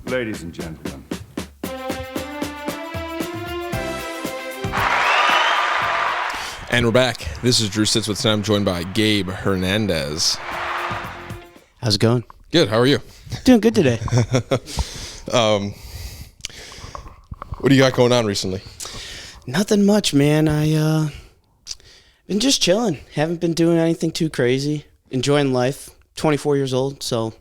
Ladies and gentlemen. And we're back. This is Drew Sits with. Tonight I'm joined by Gabe Hernandez. How's it going? Good. How are you? Doing good today. What do you got going on recently? Nothing much, man. I been just chilling. Haven't been doing anything too crazy. Enjoying life. 24 years old, so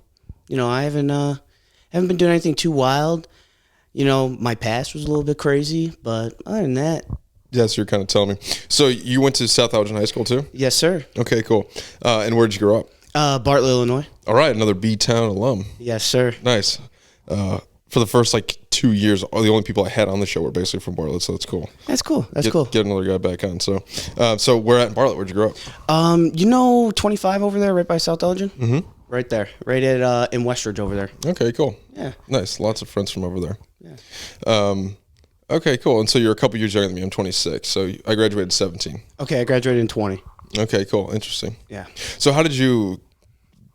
I haven't been doing anything too wild. My past was a little bit crazy, but other than that. Yes, you're kind of telling me. So you went to South Elgin High School too? Yes, sir. Okay, cool. And where'd you grow up? Bartlett, Illinois. All right, another B-Town alum. Yes, sir. Nice. For the first 2 years, the only people I had on the show were basically from Bartlett, so that's cool. That's cool. Get another guy back on. So where at in Bartlett? Where'd you grow up? 25 over there, right by South Elgin? Mm-hmm. Right there. Right at in Westridge over there. Okay, cool. Yeah. Nice. Lots of friends from over there. Yeah. Okay, cool. And so you're a couple years younger than me. I'm 26. So I graduated 17. Okay, I graduated in 20. Okay, cool. Interesting. Yeah. So how did you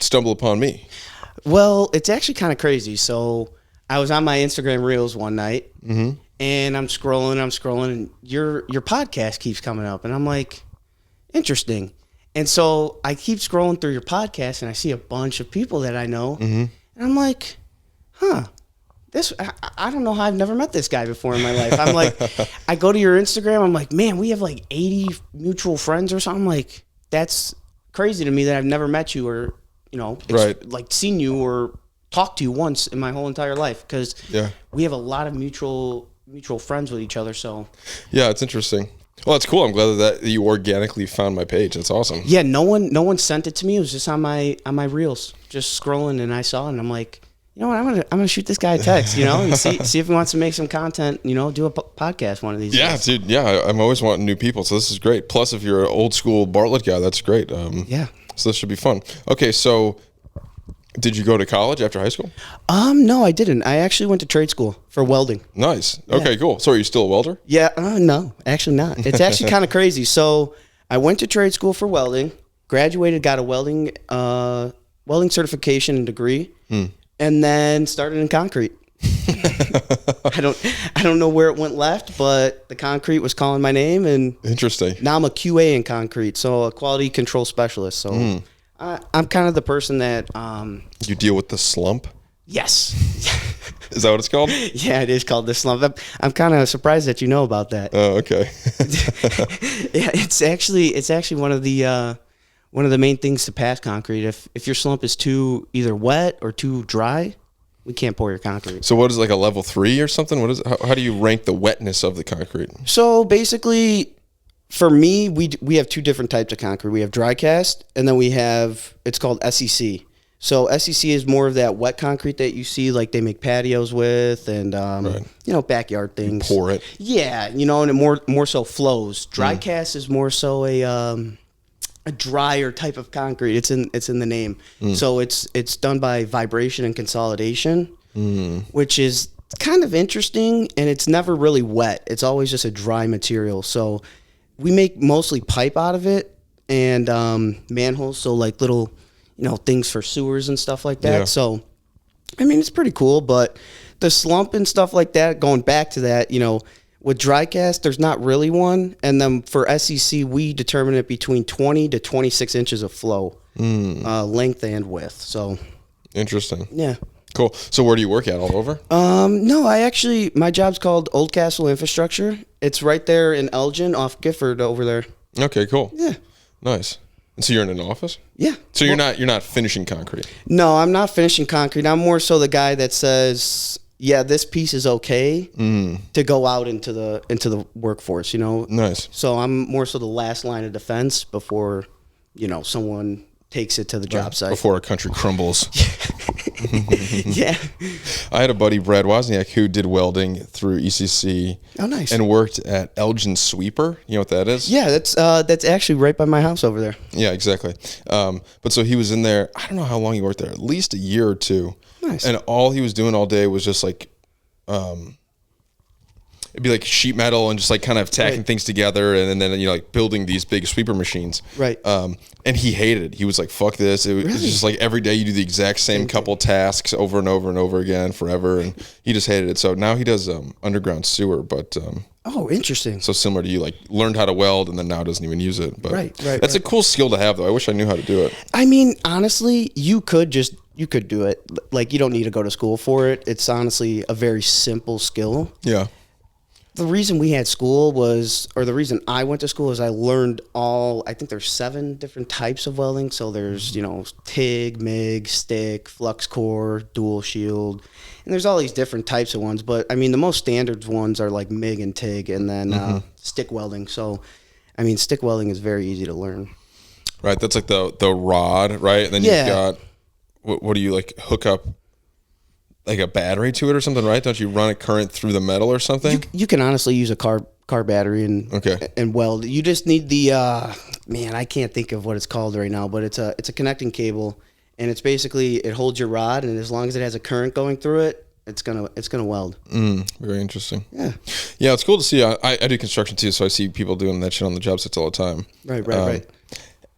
stumble upon me? Well, it's actually kind of crazy. So I was on my Instagram Reels one night, and I'm scrolling, and your podcast keeps coming up, and I'm like, interesting. And so I keep scrolling through your podcast, and I see a bunch of people that I know, and I'm like, huh. I don't know how I've never met this guy before in my life. I'm like, I go to your Instagram. I'm like, man, we have 80 mutual friends or something. Like, that's crazy to me that I've never met you or, right. seen you or talked to you once in my whole entire life. Because we have a lot of mutual friends with each other. So yeah, it's interesting. Well, that's cool. I'm glad that you organically found my page. That's awesome. Yeah, no one sent it to me. It was just on my Reels, just scrolling, and I saw it, and I'm like, you know what? I'm gonna shoot this guy a text, and see if he wants to make some content. Do a podcast one of these days. Dude. Yeah, I'm always wanting new people, so this is great. Plus, if you're an old school Bartlett guy, that's great. Yeah. So this should be fun. Okay, so did you go to college after high school? No, I didn't. I actually went to trade school for welding. Nice. Okay, cool. So are you still a welder? Yeah. No, actually not. It's actually kind of crazy. So I went to trade school for welding, graduated, got a welding certification and degree. And then started in concrete. I don't know where it went left, but the concrete was calling my name, and interesting. Now I'm a QA in concrete, so a quality control specialist. So I'm kind of the person that you deal with the slump. Yes. Is that what it's called? Yeah, it is called the slump. I'm kind of surprised that you know about that. Oh, okay. Yeah, it's actually one of the main things to pass concrete. If your slump is too either wet or too dry, we can't pour your concrete. So what is a level 3 or something? What is it? How do you rank the wetness of the concrete? So basically, for me, we have two different types of concrete. We have dry cast, and then it's called SEC. So SEC is more of that wet concrete that you see, like they make patios with, and backyard things. You pour it. Yeah, and it more so flows. Dry cast is more so a drier type of concrete. It's in the name. So it's done by vibration and consolidation, which is kind of interesting, and it's never really wet. It's always just a dry material. So we make mostly pipe out of it and manholes, so little things for sewers and stuff like that. Yeah. So I mean, it's pretty cool, but the slump and stuff like that, going back to that, with dry cast, there's not really one. And then for SEC, we determine it between 20 to 26 inches of flow, length and width. So interesting. Yeah. Cool. So where do you work at? All over? No, my job's called Old Castle Infrastructure. It's right there in Elgin off Gifford over there. Okay, cool. Yeah. Nice. And so you're in an office? Yeah. So you're not finishing concrete? No, I'm not finishing concrete. I'm more so the guy that says, yeah, this piece is okay to go out into the workforce, Nice. So I'm more so the last line of defense before, someone takes it to the job site. Before a country crumbles. Yeah. I had a buddy, Brad Wozniak, who did welding through ECC. Oh, nice. And worked at Elgin Sweeper. You know what that is? Yeah, that's actually right by my house over there. Yeah, exactly. But so he was in there, I don't know how long he worked there, at least a year or two. Nice. And all he was doing all day was just it'd be like sheet metal and just like kind of tacking things together, and then like building these big sweeper machines. Right. And he hated it. He was like, "Fuck this!" It was just like every day you do the exact same couple tasks over and over and over again forever, and he just hated it. So now he does underground sewer, but oh, interesting. so similar to you, like learned how to weld and then now doesn't even use it. But Right, that's a cool skill to have, though. I wish I knew how to do it. I mean, honestly, you could do it. Like, you don't need to go to school for it. It's honestly a very simple skill. Yeah. The reason we had school the reason I went to school is I learned I think there's 7 different types of welding. So there's, TIG, MIG, stick, flux core, dual shield. And there's all these different types of ones. But, I mean, the most standard ones are like MIG and TIG and then stick welding. So, I mean, stick welding is very easy to learn. Right. That's like the rod, right? And then you've got, what do you like hook up? Like a battery to it or something, right? Don't you run a current through the metal or something? You can honestly use a car battery and weld. You just need the I can't think of what it's called right now, but it's a connecting cable, and it's basically it holds your rod, and as long as it has a current going through it, it's gonna weld. Very interesting. Yeah, it's cool to see. I do construction too, so I see people doing that shit on the job sites all the time. Right.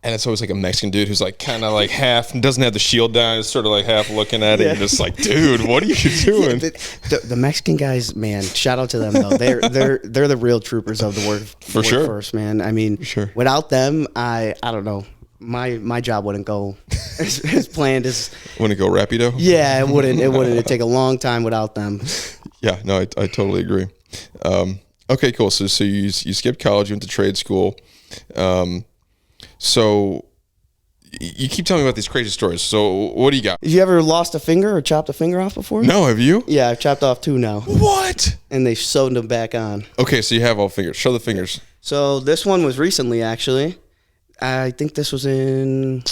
And it's always like a Mexican dude who's like kind of like half, doesn't have the shield down, is sort of like half looking at it. And just like, dude, what are you doing? The Mexican guys, man, shout out to them though. They're the real troopers of the workforce, man. I mean, without them, I don't know. My job wouldn't go as planned as. Wouldn't it go rapido? Yeah, it wouldn't. It'd take a long time without them. Yeah, no, I totally agree. Okay, cool. So you skipped college, you went to trade school. So you keep telling me about these crazy stories. So what do you got? Have you ever lost a finger or chopped a finger off before? No, have you? Yeah, I've chopped off 2 now. What? And they sewed them back on. Okay, so you have all fingers. Show the fingers. So this one was recently, actually. I think this was in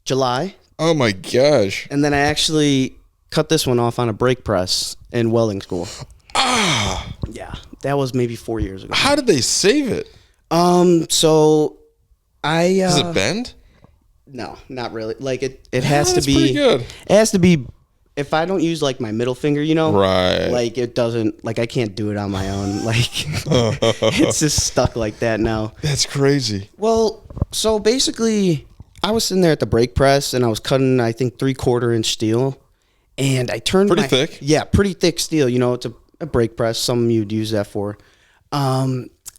July. Oh my gosh. And then I actually cut this one off on a brake press in welding school. Yeah, that was maybe 4 years ago. How did they save it? So I does it bend? No, not really. Like it has to be pretty good. It has to be if I don't use like my middle finger, right? Like it doesn't, like I can't do it on my own. Like it's just stuck like that now. That's crazy. Well, so basically, I was sitting there at the brake press and I was cutting, I think 3/4 inch steel, and I turned pretty thick. Yeah, pretty thick steel. It's a brake press. Some you'd use that for.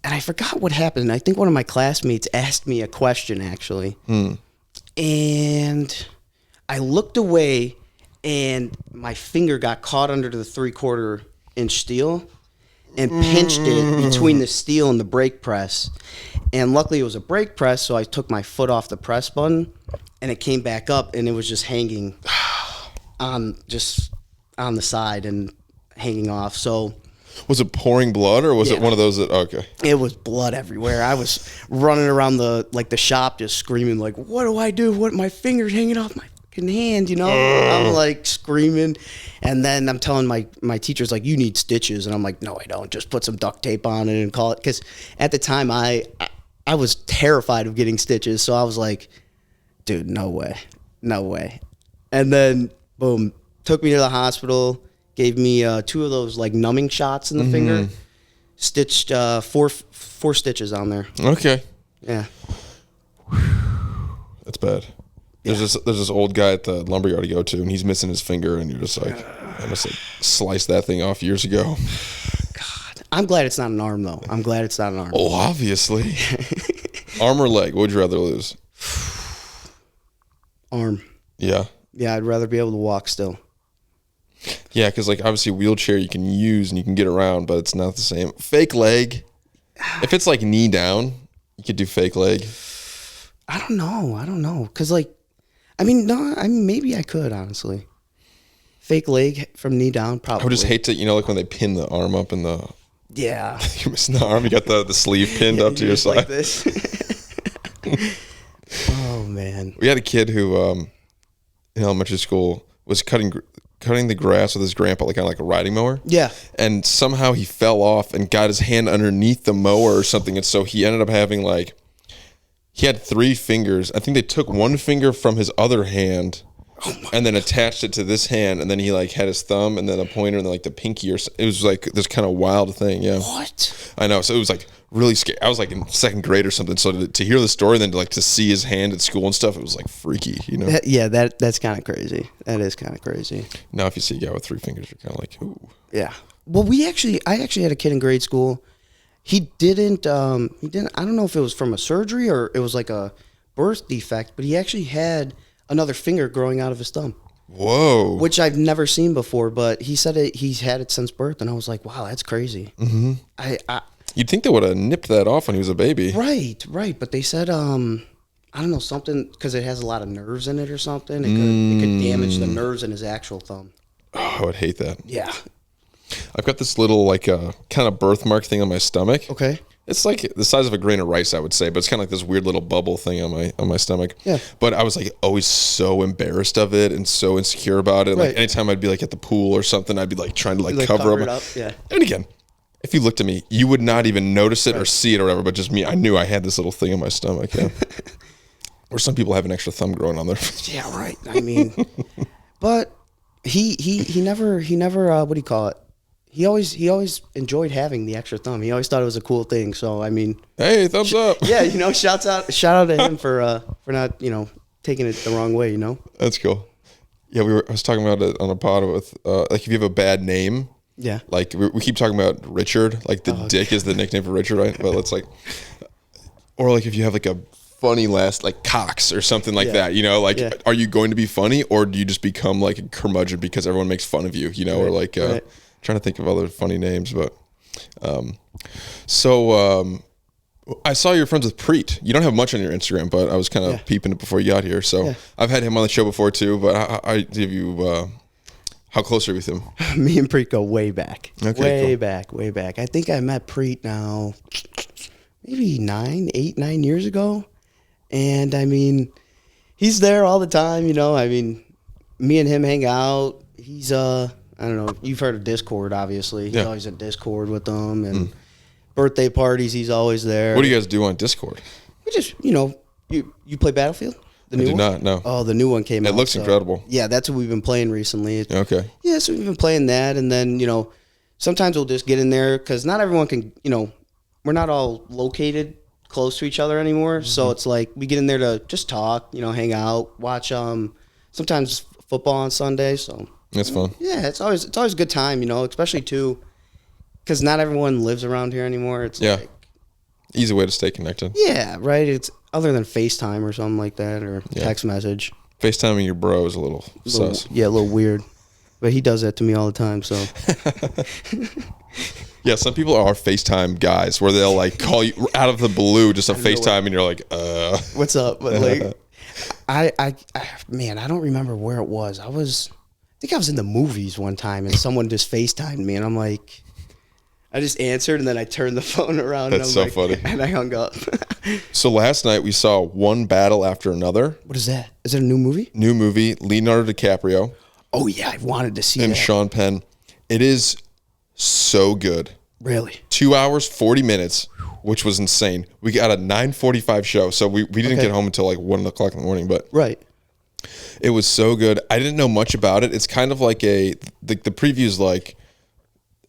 And I forgot what happened. I think one of my classmates asked me a question, actually. And I looked away, and my finger got caught under the 3/4 inch steel and pinched it between the steel and the brake press. And luckily, it was a brake press, so I took my foot off the press button, and it came back up, and it was just hanging on the side and hanging off. So... Was it pouring blood, or was it one of those that? Okay. It was blood everywhere. I was running around the shop just screaming like, "What do I do? What, my finger's hanging off my fucking hand?" I'm like screaming, and then I'm telling my teachers like, "You need stitches," and I'm like, "No, I don't. Just put some duct tape on it and call it." Because at the time I was terrified of getting stitches, so I was like, "Dude, no way." And then boom, took me to the hospital. Gave me 2 of those like numbing shots in the finger. Stitched 4 stitches on there. Okay. Yeah. That's bad. There's this old guy at the lumberyard you go to, and he's missing his finger, and you're just like, I must have sliced that thing off years ago. God, I'm glad it's not an arm though. Oh, obviously. Arm or leg? What would you rather lose? Arm. Yeah. Yeah, I'd rather be able to walk still. Yeah, because like obviously a wheelchair you can use and you can get around, but it's not the same. Fake leg. If it's like knee down, you could do fake leg. I don't know. Because like, maybe I could, honestly. Fake leg from knee down, probably. I would just hate to, like when they pin the arm up in the... Yeah. You're missing the arm. You got the sleeve pinned up to your side. Like this. Oh, man. We had a kid who, in elementary school, was cutting the grass with his grandpa, like on like a riding mower. Yeah. And somehow he fell off and got his hand underneath the mower or something. And so he ended up having he had 3 fingers. I think they took 1 finger from his other hand and then attached it to this hand, and then he like had his thumb and then a pointer and then like the pinky, or it was like this kind of wild thing. Yeah. What? I know. So it was like really scary. I was like in second grade or something. So to hear the story and then to see his hand at school and stuff, it was like freaky, you know? That's kind of crazy. That is kind of crazy. Now if you see a guy with 3 fingers, you're kind of like, ooh. Yeah. Well, I actually had a kid in grade school. He didn't, I don't know if it was from a surgery or it was like a birth defect, but he actually had another finger growing out of his thumb. Whoa. Which I've never seen before, but he said he's had it since birth, and I was like, wow, that's crazy. Mm-hmm. I You'd think they would have nipped that off when he was a baby. Right. But they said, I don't know, something, because it has a lot of nerves in it or something. It could damage the nerves in his actual thumb. Oh, I would hate that. Yeah. I've got this little kind of birthmark thing on my stomach. Okay. It's like the size of a grain of rice, I would say, but it's kind of like this weird little bubble thing on my stomach. Yeah. But I was like always so embarrassed of it and so insecure about it. Right. Like anytime I'd be like at the pool or something, I'd be like trying to like Cover cover it up. Yeah. And again, if you looked at me, you would not even notice it or see it or whatever. But just me, I knew I had this little thing on my stomach. Yeah. Or some people have an extra thumb growing on there. Yeah. Right. I mean, but he never what do you call it? He always enjoyed having the extra thumb. He always thought it was a cool thing. So I mean, hey, thumbs up. Yeah, shout out to him for not taking it the wrong way. That's cool. Yeah, I was talking about it on a pod with like if you have a bad name. Yeah. Like we keep talking about Richard, like the Dick is the nickname for Richard, right? But it's like, or like if you have like a funny last, like Cox or something like that, are you going to be funny or do you just become like a curmudgeon because everyone makes fun of you, right. Or like. Right. Trying to think of other funny names, but I saw you're friends with Preet. You don't have much on your Instagram, but I was kind of peeping it before you got here. So I've had him on the show before too. But how close are you with him? Me and Preet go way back. Okay, way back. I think I met Preet now maybe 9 years ago, and I mean, he's there all the time. I mean, me and him hang out. He's I don't know. You've heard of Discord, obviously. He's always at Discord with them, and birthday parties. He's always there. What do you guys do on Discord? We just, you play Battlefield. The new one? Not. No. Oh, the new one came out. It looks incredible. Yeah, that's what we've been playing recently. Okay. Yeah, so we've been playing that, and then sometimes we'll just get in there because not everyone can. We're not all located close to each other anymore, so it's like we get in there to just talk, hang out, watch. Sometimes football on Sunday, so. That's fun. Yeah, it's always a good time, especially too, because not everyone lives around here anymore. It's like easy way to stay connected. Yeah, right. It's other than FaceTime or something like that or text message. FaceTiming your bro is a little sus. Yeah, a little weird, but he does that to me all the time. So. Yeah, some people are FaceTime guys where they'll like call you out of the blue just a FaceTime and you're like, what's up? But like, I don't remember where it was. I think I was in the movies one time and someone just FaceTimed me and I'm like, I just answered and then I turned the phone around. That's so funny. And I hung up. So last night we saw One Battle After Another. What is that? Is it a new movie? New movie, Leonardo DiCaprio. Oh yeah, I wanted to see and that. And Sean Penn. It is so good. Really? 2 hours, 40 minutes, which was insane. We got a 9:45 show, so we didn't get home until like 1 o'clock in the morning, but. Right. It was so good. I didn't know much about it. It's kind of like the preview's like,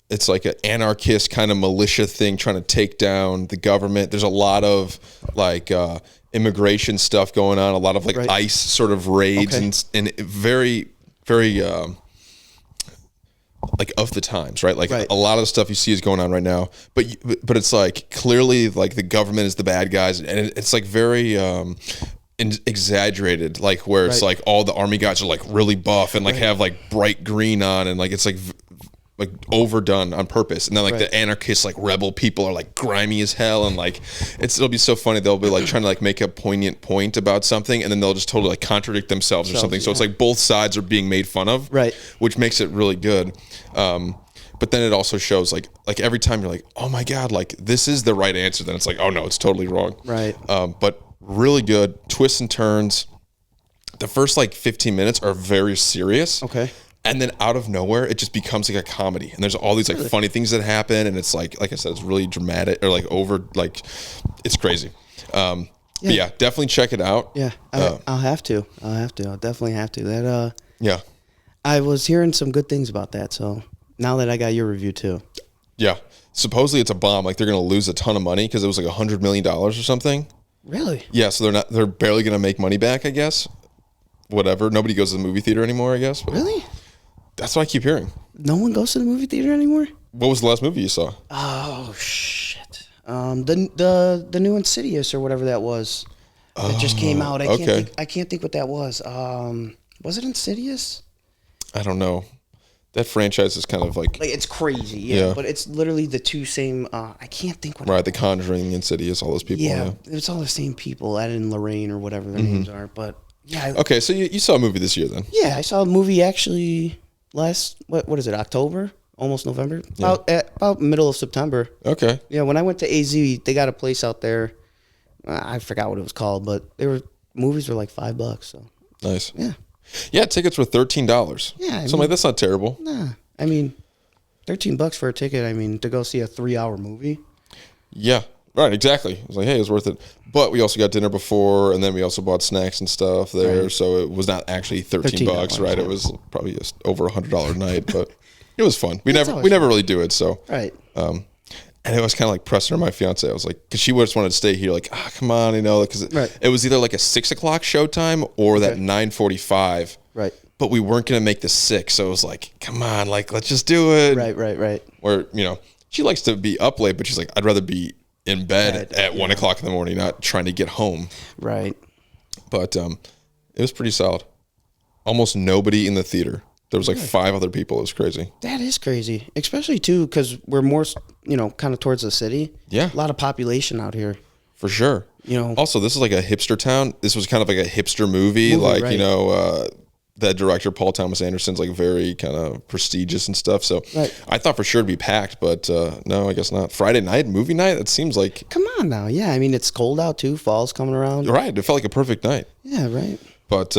it's like an anarchist kind of militia thing trying to take down the government. There's a lot of like immigration stuff going on, a lot of like ICE sort of raids and very, very like of the times, right? Like a lot of the stuff you see is going on right now, but it's like clearly like the government is the bad guys, and it's like very exaggerated, like where it's like all the army guys are like really buff and like have like bright green on, and like it's like overdone on purpose, and then like the anarchist like rebel people are like grimy as hell, and like it'll be so funny. They'll be like trying to like make a poignant point about something, and then they'll just totally like contradict themselves or something. So it's like both sides are being made fun of, which makes it really good. But then it also shows like every time you're like, oh my god, like this is the right answer, then it's like, oh no, it's totally wrong. But really good twists and turns. The first like 15 minutes are very serious. And then out of nowhere, it just becomes like a comedy. And there's all these like funny things that happen. And it's like I said, it's really dramatic or like over, like it's crazy. But yeah, definitely check it out. Yeah, I'll have to. I'll definitely have to. That yeah. I was hearing some good things about that. So now that I got your review too. Yeah. Supposedly it's a bomb. Like they're going to lose a ton of money because it was like $100 million or something. Really? Yeah. So they're barely going to make money back, I guess. Whatever. Nobody goes to the movie theater anymore, I guess. But really? That's what I keep hearing. No one goes to the movie theater anymore? What was the last movie you saw? Oh, shit. The new Insidious or whatever that was. That just came out. I can't think what that was. Was it Insidious? I don't know. That franchise is kind of like it's crazy, yeah. But it's literally the two same. I can't think what. Right, The Conjuring, Insidious, all those people. Yeah, it's all the same people. Ed and Lorraine or whatever their names are. But yeah. Okay, so you saw a movie this year then? Yeah, I saw a movie actually last what is it? October, almost November. About middle of September. Okay. Yeah, when I went to AZ, they got a place out there. I forgot what it was called, but movies were like $5. So nice. Yeah. Yeah, tickets were $13. Yeah, so that's not terrible. Nah, I mean, $13 for a ticket. I mean, to go see a 3-hour movie. Yeah, right, exactly. I was like, hey, it was worth it. But we also got dinner before, and then we also bought snacks and stuff there. Right. So it was not actually $13, right? Yeah. It was probably just over $100 a night, but it was fun. We never really do it. So right. And it was kind of like pressing her, my fiance. I was like, because she just wanted to stay here, like, come on, because it was either like a 6 o'clock showtime or that 9:45. Right. But we weren't going to make the 6, so it was like, come on, like, let's just do it. Right. Where, she likes to be up late, but she's like, I'd rather be in bed at 1 o'clock in the morning, not trying to get home. Right. But it was pretty solid. Almost nobody in the theater. There was like 5 other people. It was crazy. That is crazy, especially too because we're more, kind of towards the city. Yeah, a lot of population out here. For sure. Also, this is like a hipster town. This was kind of like a hipster movie. Like that director Paul Thomas Anderson's like very kind of prestigious and stuff. So I thought for sure it'd be packed, but no, I guess not. Friday night movie night. That seems like. Come on now, yeah. I mean, it's cold out too. Fall's coming around. Right. It felt like a perfect night. Yeah. Right. But.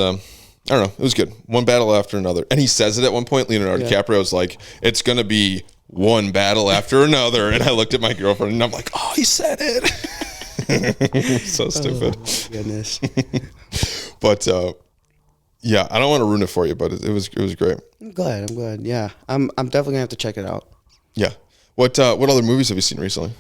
I don't know. It was good. One battle after another. And he says it at one point. Leonardo DiCaprio's like, it's going to be one battle after another. And I looked at my girlfriend and I'm like, oh, he said it. So stupid. Oh, my goodness. But, yeah, I don't want to ruin it for you, but it was great. I'm glad. Yeah. I'm definitely going to have to check it out. Yeah. What other movies have you seen recently?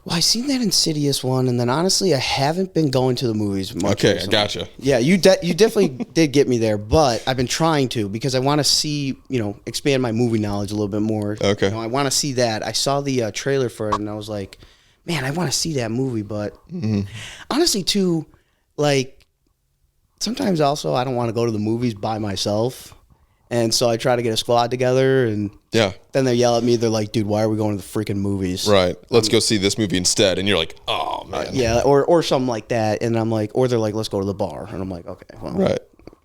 Well, I seen that Insidious one, and then honestly, I haven't been going to the movies much. Okay, recently. I gotcha. Yeah, you definitely did get me there, but I've been trying to because I want to see, expand my movie knowledge a little bit more. Okay. I want to see that. I saw the trailer for it, and I was like, man, I want to see that movie, but honestly, too, like sometimes also I don't want to go to the movies by myself. And so I try to get a squad together, and then they yell at me. They're like, "Dude, why are we going to the freaking movies? Right, let's go see this movie instead." And you're like, "Oh man, yeah," or something like that. And I'm like, or they're like, "Let's go to the bar," and I'm like, "Okay, well,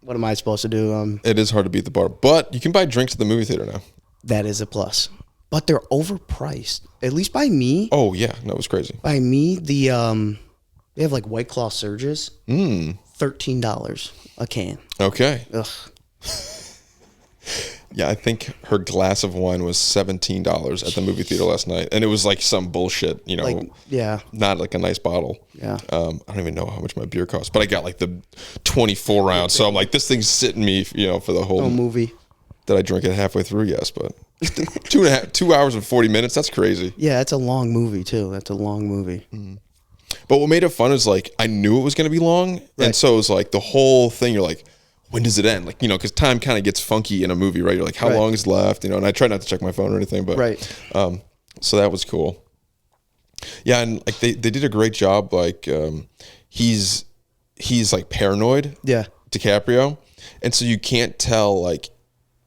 what am I supposed to do?" It is hard to beat the bar, but you can buy drinks at the movie theater now. That is a plus, but they're overpriced. At least by me. Oh yeah, no, it was crazy. By me, they have like White Claw Surges, $13 a can. Okay. Ugh. Yeah, I think her glass of wine was $17 at the movie theater last night, and it was like some bullshit, not like a nice bottle. Yeah, I don't even know how much my beer cost, but I got like the 24 ounce, so I'm like, this thing's sitting me, for the whole movie. Did I drink it halfway through? Yes, but 2 hours and 40 minutes. That's crazy. Yeah, it's a long movie too. That's a long movie. Mm-hmm. But what made it fun is like I knew it was going to be long, and so it was like the whole thing. You're like, when does it end? Like, because time kind of gets funky in a movie, right? You're like, how long is left? And I try not to check my phone or anything, but so that was cool. Yeah, and like they did a great job. Like he's like paranoid. Yeah, DiCaprio, and so you can't tell like,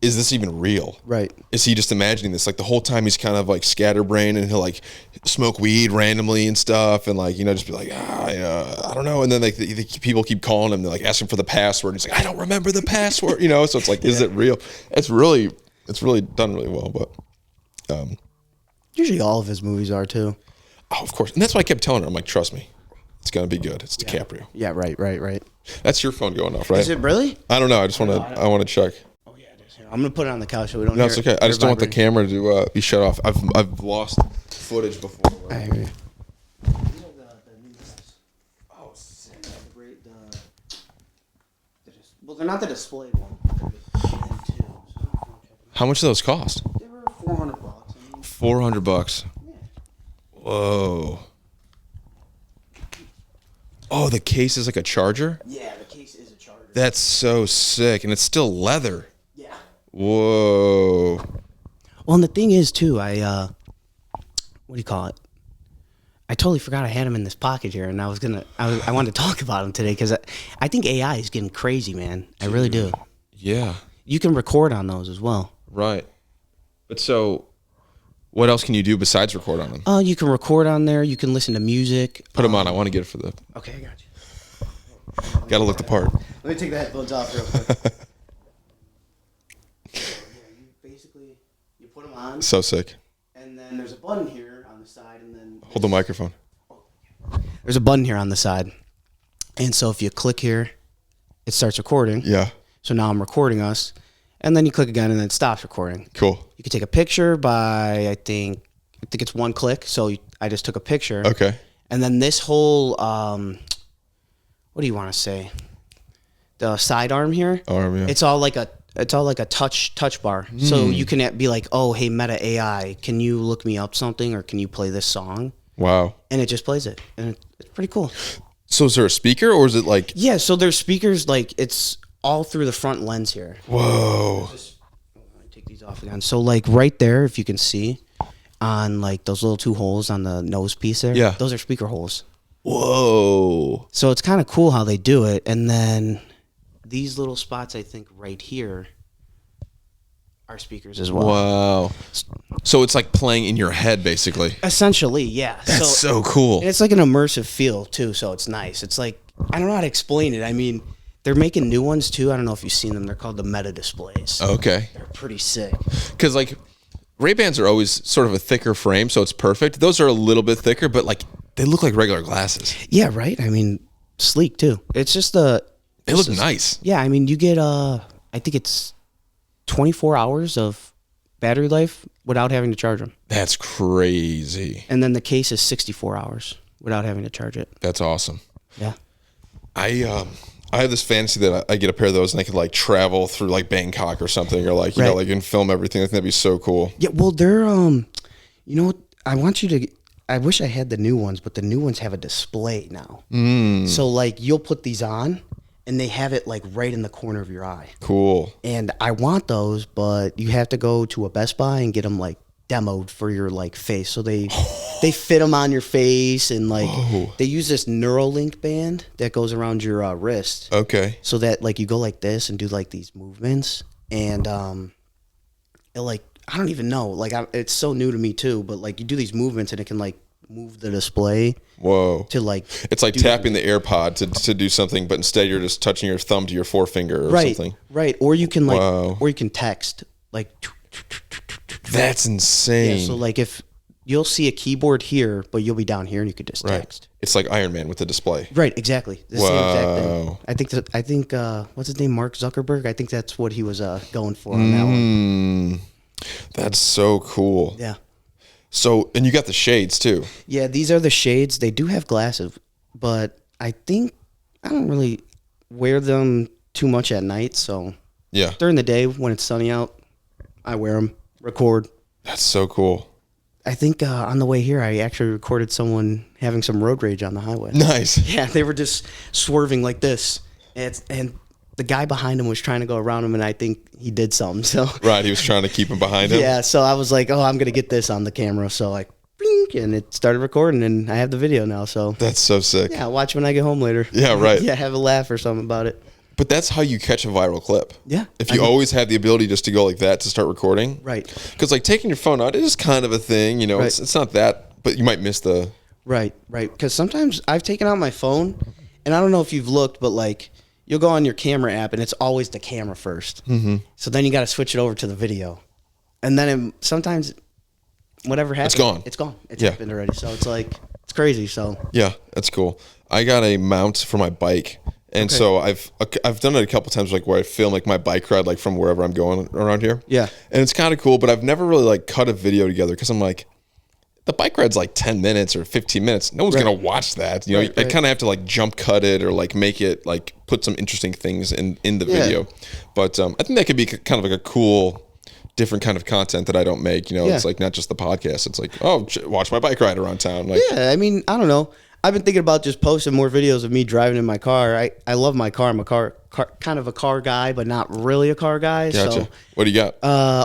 is this even real? Right. Is he just imagining this? Like the whole time he's kind of like scatterbrained, and he'll like smoke weed randomly and stuff, and like just be like, I don't know. And then like the people keep calling him, they're like asking for the password. And he's like, I don't remember the password. So it's like, is it real? It's really done really well. But usually all of his movies are too. Oh, of course, and that's why I kept telling her, I'm like, trust me, it's gonna be good. It's DiCaprio. Yeah. Right. That's your phone going off, right? Is it really? I don't know. I want to check. I'm gonna put it on the couch so we don't. No, it's okay. I just don't want the camera to be shut off. I've lost footage before. I hear you. Oh, sick. they're not the display one. They're the end too. So How much do those cost? they were $400. I mean, $400. yeah. Whoa. Oh, the case is like a charger? Yeah, the case is a charger. That's so sick. And it's still leather. Yeah. Whoa. Well, and the thing is too, what do you call it? I totally forgot I had him in this pocket here, and I wanted to talk about him today because I think AI is getting crazy, man. I really do. Yeah. You can record on those as well. Right. But so, what else can you do besides record on them? You can record on there. You can listen to music. Put them on. I want to get it for the... Okay, I got you. Got to look the part. Let me take the headphones off real quick. You put them on, So sick. and then there's a button here on the side, and then Hold the microphone. there's a button here on the side, and so if you click here, it starts recording. Yeah. So now I'm recording us, and then you click again, and then it stops recording. Cool. You can take a picture by I think it's one click. So I just took a picture. Okay. And then this whole what do you want to say? The sidearm here. Arm, yeah. It's all like a touch bar. So you can be like, oh, hey, Meta AI, can you look me up something, or can you play this song? Wow. And it just plays it, and it's pretty cool. So is there a speaker, or is it like... Yeah. So there's speakers, like it's all through the front lens here. Whoa. Let me take these off again. So like right there, if you can see, on like those little two holes on the nose piece there. Yeah. Those are speaker holes. Whoa. So it's kind of cool how they do it. And then these little spots, I think right here, are speakers as well. Wow. So it's like playing in your head, basically. Essentially, yeah. That's so cool. And it's like an immersive feel too, so it's nice. It's like, I don't know how to explain it. I mean, they're making new ones too. I don't know if you've seen them. They're called the Meta displays. Okay. They're pretty sick. Because like Ray-Bans are always sort of a thicker frame, so it's perfect. Those are a little bit thicker, but like they look like regular glasses. Yeah, right? I mean, sleek too. It's just They look nice. Yeah, I mean, you get I think it's 24 hours of battery life without having to charge them. That's crazy. And then the case is 64 hours without having to charge it. That's awesome. Yeah. I have this fantasy that I get a pair of those and I could like travel through like Bangkok or something, or like, you know, like and film everything. I think that'd be so cool. Yeah, well, they're you know what? I wish I had the new ones, but the new ones have a display now. So like you'll put these on and they have it like right in the corner of your eye. Cool. And I want those, but you have to go to a Best Buy and get them like demoed for your like face. So they fit them on your face, and like they use this Neuralink band that goes around your wrist. Okay. So that like you go like this and do like these movements, and it like, I don't even know, like it's so new to me too, but like you do these movements and it can like move the display. Whoa. To like, it's like tapping the AirPod to do something, but instead you're just touching your thumb to your forefinger or something. Right. Or you can like, or you can text like. That's insane. Yeah, so like if you'll see a keyboard here, but you'll be down here and you could just text. It's like Iron Man with the display. Right, exactly. The same exact thing. I think what's his name? Mark Zuckerberg. I think that's what he was going for on that one. That's so cool. Yeah. So, and you got the shades too. Yeah, these are the shades. They do have glasses, but I think I don't really wear them too much at night. So yeah, during the day when it's sunny out, I wear them, record. That's so cool. I think on the way here, I actually recorded someone having some road rage on the highway. Nice. Yeah, they were just swerving like this, and the guy behind him was trying to go around him, and I think he did something. So right, he was trying to keep him behind him. Yeah, so I was like, oh, I'm gonna get this on the camera. So I, blink, and it started recording, and I have the video now. So that's so sick. Yeah, watch when I get home later. Yeah, right. Yeah, have a laugh or something about it. But that's how you catch a viral clip. Yeah. If you always have the ability just to go like that to start recording. Right. Because like taking your phone out is kind of a thing, you know, it's not that, but you might miss the. Right. Because sometimes I've taken out my phone, and I don't know if you've looked, but like you'll go on your camera app and it's always the camera first. Mm-hmm. So then you got to switch it over to the video. And then sometimes whatever happens. It's gone. It's gone. It's happened already. So it's like, it's crazy. So. Yeah, that's cool. I got a mount for my bike. And so I've done it a couple times, like where I film like my bike ride, like from wherever I'm going around here. Yeah. And it's kind of cool, but I've never really like cut a video together because I'm like, the bike ride's like 10 minutes or 15 minutes. No one's going to watch that. You know, I kind of have to like jump cut it or like make it like put some interesting things in the video. But I think that could be kind of like a cool, different kind of content that I don't make. You know, it's like not just the podcast. It's like, oh, watch my bike ride around town. Like, yeah, I mean, I don't know. I've been thinking about just posting more videos of me driving in my car. I love my car. I'm a car kind of a car guy, but not really a car guy. Gotcha. So, what do you got?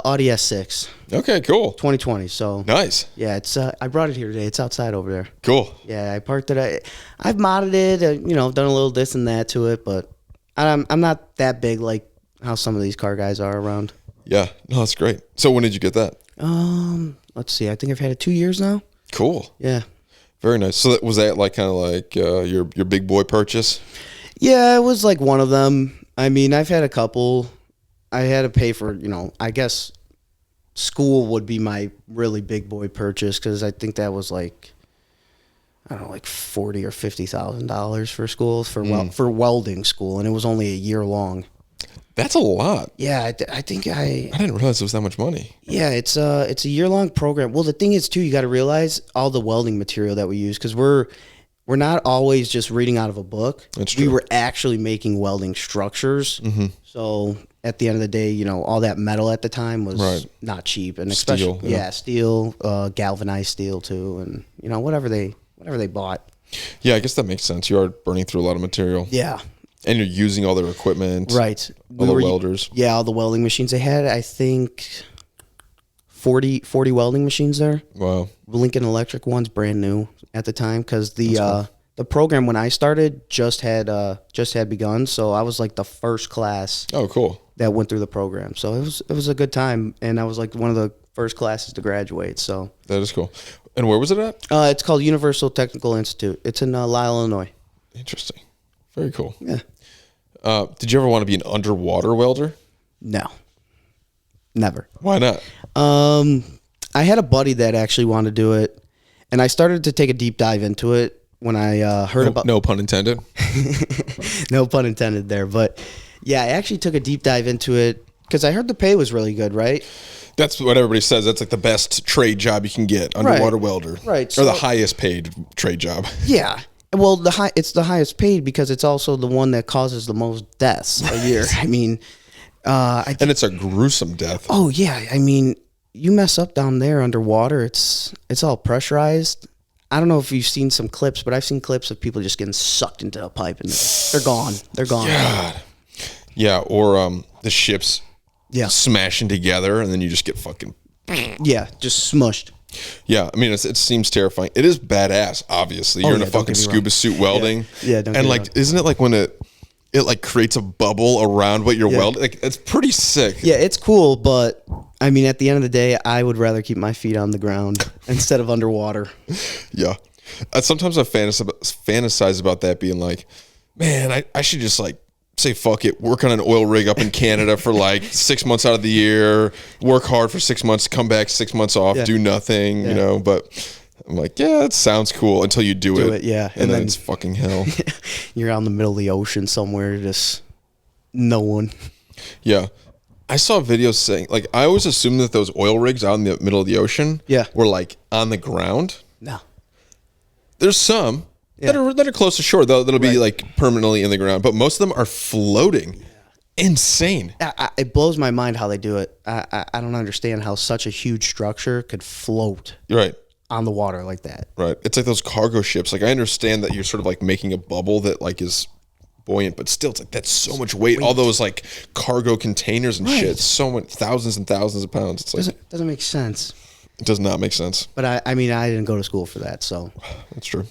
Audi S6. Okay, cool. 2020. So nice. Yeah, it's. I brought it here today. It's outside over there. Cool. Yeah, I parked it. I've modded it. You know, done a little this and that to it, but I'm not that big like how some of these car guys are around. Yeah, no, that's great. So when did you get that? Let's see. I think I've had it 2 years now. Cool. Yeah. Very nice. So was that like kind of like your big boy purchase? Yeah, it was like one of them. I mean, I've had a couple. I had to pay for, you know, I guess school would be my really big boy purchase because I think that was like, I don't know, like $40,000 or $50,000 for school for welding school, and it was only a year long. That's a lot. Yeah, I think I didn't realize it was that much money. Yeah, it's a year-long program. Well, the thing is, too, you got to realize all the welding material that we use, because we're not always just reading out of a book. That's true. We were actually making welding structures. Mm-hmm. So at the end of the day, you know, all that metal at the time was not cheap, and especially steel, galvanized steel too, and you know whatever they bought. Yeah, I guess that makes sense. You are burning through a lot of material. Yeah. And you're using all their equipment. Right. All the welders. Yeah, all the welding machines. They had, I think, 40 welding machines there. Wow. Lincoln Electric ones, brand new at the time, because the program when I started just had begun. So I was like the first class. Oh, cool. That went through the program. So it was a good time, and I was like one of the first classes to graduate. So that is cool. And where was it at? It's called Universal Technical Institute. It's in Lisle, Illinois. Interesting. Very cool. Yeah. Did you ever want to be an underwater welder? No. Never. Why not? I had a buddy that actually wanted to do it, and I started to take a deep dive into it when I heard about... No pun intended. No pun intended there. But, yeah, I actually took a deep dive into it because I heard the pay was really good, right? That's what everybody says. That's like the best trade job you can get, underwater welder. Right. Or the highest paid trade job. Yeah. Well, it's the highest paid because it's also the one that causes the most deaths a year. I mean, and it's a gruesome death. Oh yeah, I mean, you mess up down there underwater. It's all pressurized. I don't know if you've seen some clips, but I've seen clips of people just getting sucked into a pipe and they're gone. They're gone. God. Yeah, or the ships smashing together and then you just get fucking just smushed. Yeah, I mean, it seems terrifying. It is badass, obviously. You're in a fucking scuba suit welding. Yeah, don't and like, isn't it like when it like creates a bubble around what you're welding? Like, it's pretty sick. Yeah, it's cool, but I mean, at the end of the day, I would rather keep my feet on the ground instead of underwater. Yeah. Sometimes I fantasize about that being like, man, I should just like say fuck it, work on an oil rig up in Canada for like 6 months out of the year, work hard for 6 months, come back 6 months off, do nothing, you know. But I'm like, yeah, it sounds cool until you do it. Yeah, and then it's fucking hell. You're out in the middle of the ocean somewhere, just no one. Yeah, I saw videos saying, like, I always assumed that those oil rigs out in the middle of the ocean were like on the ground. No, there's some that are close to shore, though, that'll be like permanently in the ground, but most of them are floating. Insane. It blows my mind how they do it. I don't understand how such a huge structure could float on the water like that. Right. It's like those cargo ships. Like, I understand that you're sort of like making a bubble that like is buoyant, but still, it's like that's so much weight. All those like cargo containers and shit. So much, thousands and thousands of pounds. It's like doesn't make sense. It does not make sense. But I mean, I didn't go to school for that, so that's true.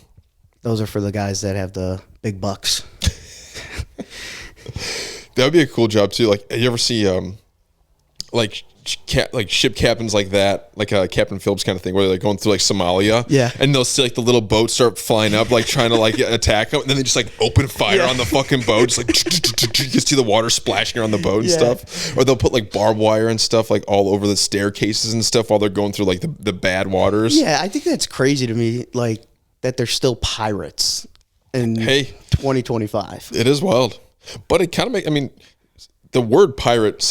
Those are for the guys that have the big bucks. That would be a cool job too. Like, you ever see like ship captains like that, like a Captain Phillips kind of thing, where they're like going through like Somalia, and they'll see like the little boats start flying up, like trying to like attack them, and then they just like open fire on the fucking boat, just like you can see the water splashing around the boat and stuff. Or they'll put like barbed wire and stuff like all over the staircases and stuff while they're going through like the bad waters. Yeah, I think that's crazy to me, like that they're still pirates in 2025. It is wild, but it kind of I mean, the word pirate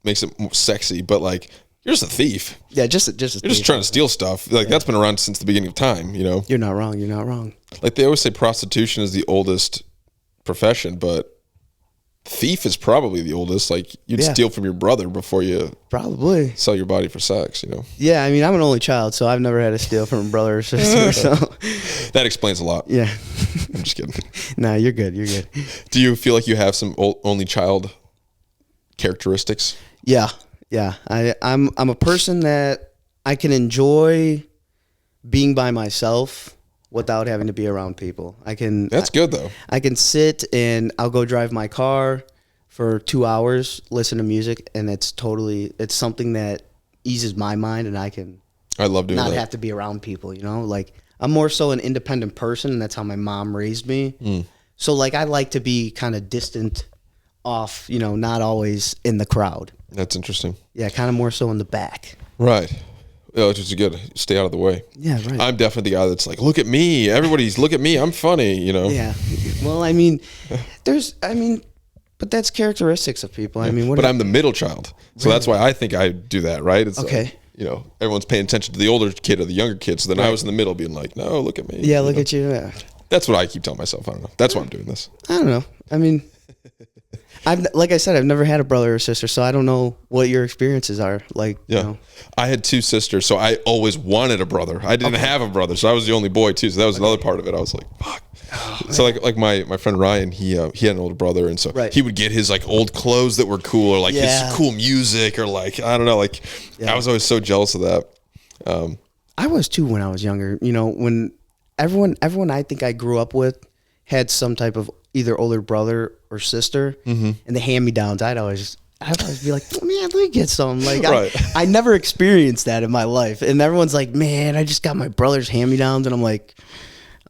makes it more sexy, but like You're just a thief. Yeah, just a You're thief. just trying to steal stuff. Like that's been around since the beginning of time. You know. You're not wrong. You're not wrong. Like they always say, prostitution is the oldest profession, but thief is probably the oldest. Like you'd steal from your brother before you probably sell your body for sex. You know. Yeah, I mean, I'm an only child, so I've never had to steal from a brother or sister. So that explains a lot. Yeah. I'm just kidding. Nah, you're good. You're good. Do you feel like you have some only child characteristics? Yeah. Yeah. I'm a person that I can enjoy being by myself without having to be around people. That's good though. I can sit and I'll go drive my car for 2 hours, listen to music, and it's something that eases my mind, and I love doing not that. have to be around people, you know? Like I'm more so an independent person, and that's how my mom raised me. So like I like to be kind of distant off, you know, not always in the crowd. That's interesting. Yeah, kind of more so in the back. Right. Yeah, which is good. Stay out of the way. Yeah, right. I'm definitely the guy that's like, look at me. Everybody's look at me. I'm funny, you know. Yeah. Well, I mean, but that's characteristics of people. I mean, but I'm the middle child, so that's why I think I do that. Right? It's okay. Like, you know, everyone's paying attention to the older kid or the younger kid. So then I was in the middle, being like, no, look at me. Yeah, look at you. Yeah. That's what I keep telling myself. I don't know. That's why I'm doing this. I don't know. I mean, like I said, I've never had a brother or sister, so I don't know what your experiences are like. Yeah, you know. I had 2 sisters, so I always wanted a brother. I didn't have a brother, so I was the only boy too. So that was another part of it. I was like, fuck. So like my friend Ryan, he had an older brother, and so he would get his like old clothes that were cool, or like his cool music, or like I don't know, like I was always so jealous of that. I was too when I was younger. You know, when everyone I think I grew up with had some type of either older brother or sister, and the hand-me-downs, I'd always be like, oh, man, let me get some. Like, I never experienced that in my life. And everyone's like, man, I just got my brother's hand-me-downs. And I'm like,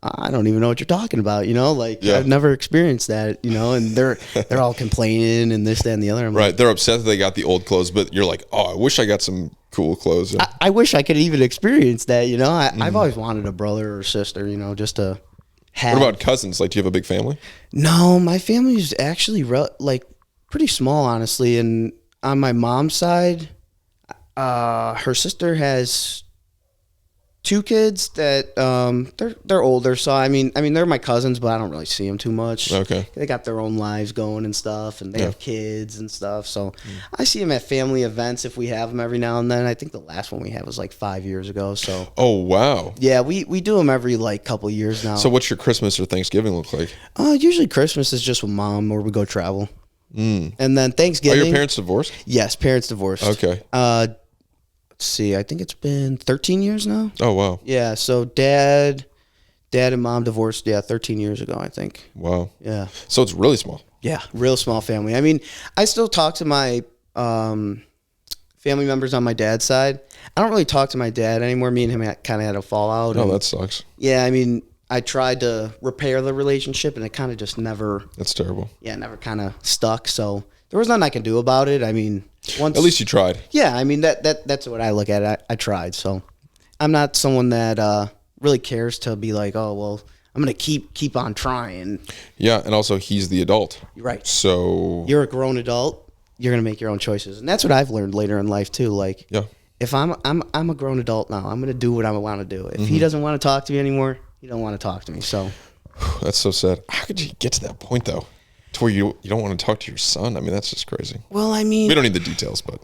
I don't even know what you're talking about, you know? Like, I've never experienced that, you know? And they're all complaining and this, that, and the other. I'm right. Like, they're upset that they got the old clothes, but you're like, oh, I wish I got some cool clothes. I wish I could even experience that, you know? I've always wanted a brother or sister, you know, just to have. What about cousins? Like, do you have a big family? No, my family is actually like pretty small, honestly. And on my mom's side, her sister has 2 kids that they're older. So I mean they're my cousins, but I don't really see them too much. Okay, they got their own lives going and stuff, and they have kids and stuff. So I see them at family events if we have them every now and then. I think the last one we had was like 5 years ago. So wow, yeah, we do them every like couple years now. So what's your Christmas or Thanksgiving look like? Usually Christmas is just with mom, or we go travel. And then Thanksgiving. Are your parents divorced? Yes, parents divorced. Okay. Let's see, I think it's been 13 years now. Oh, wow. Yeah, so dad and mom divorced, 13 years ago, I think. Wow. Yeah. So it's really small. Yeah, real small family. I mean, I still talk to my family members on my dad's side. I don't really talk to my dad anymore. Me and him kind of had a fallout. Oh, that sucks. Yeah, I mean, I tried to repair the relationship, and it kind of just never... That's terrible. Yeah, never kind of stuck, so there was nothing I could do about it. I mean... At least you tried. Yeah, I mean that's what I look at. I tried, so I'm not someone that really cares to be like, oh well, I'm gonna keep on trying. Yeah, and also he's the adult. Right. So you're a grown adult. You're gonna make your own choices, and that's what I've learned later in life too. Like, if I'm a grown adult now, I'm gonna do what I want to do. If he doesn't want to talk to me anymore, he don't want to talk to me. So that's so sad. How could you get to that point though? To where you don't want to talk to your son? I mean, that's just crazy. Well, I mean... We don't need the details, but...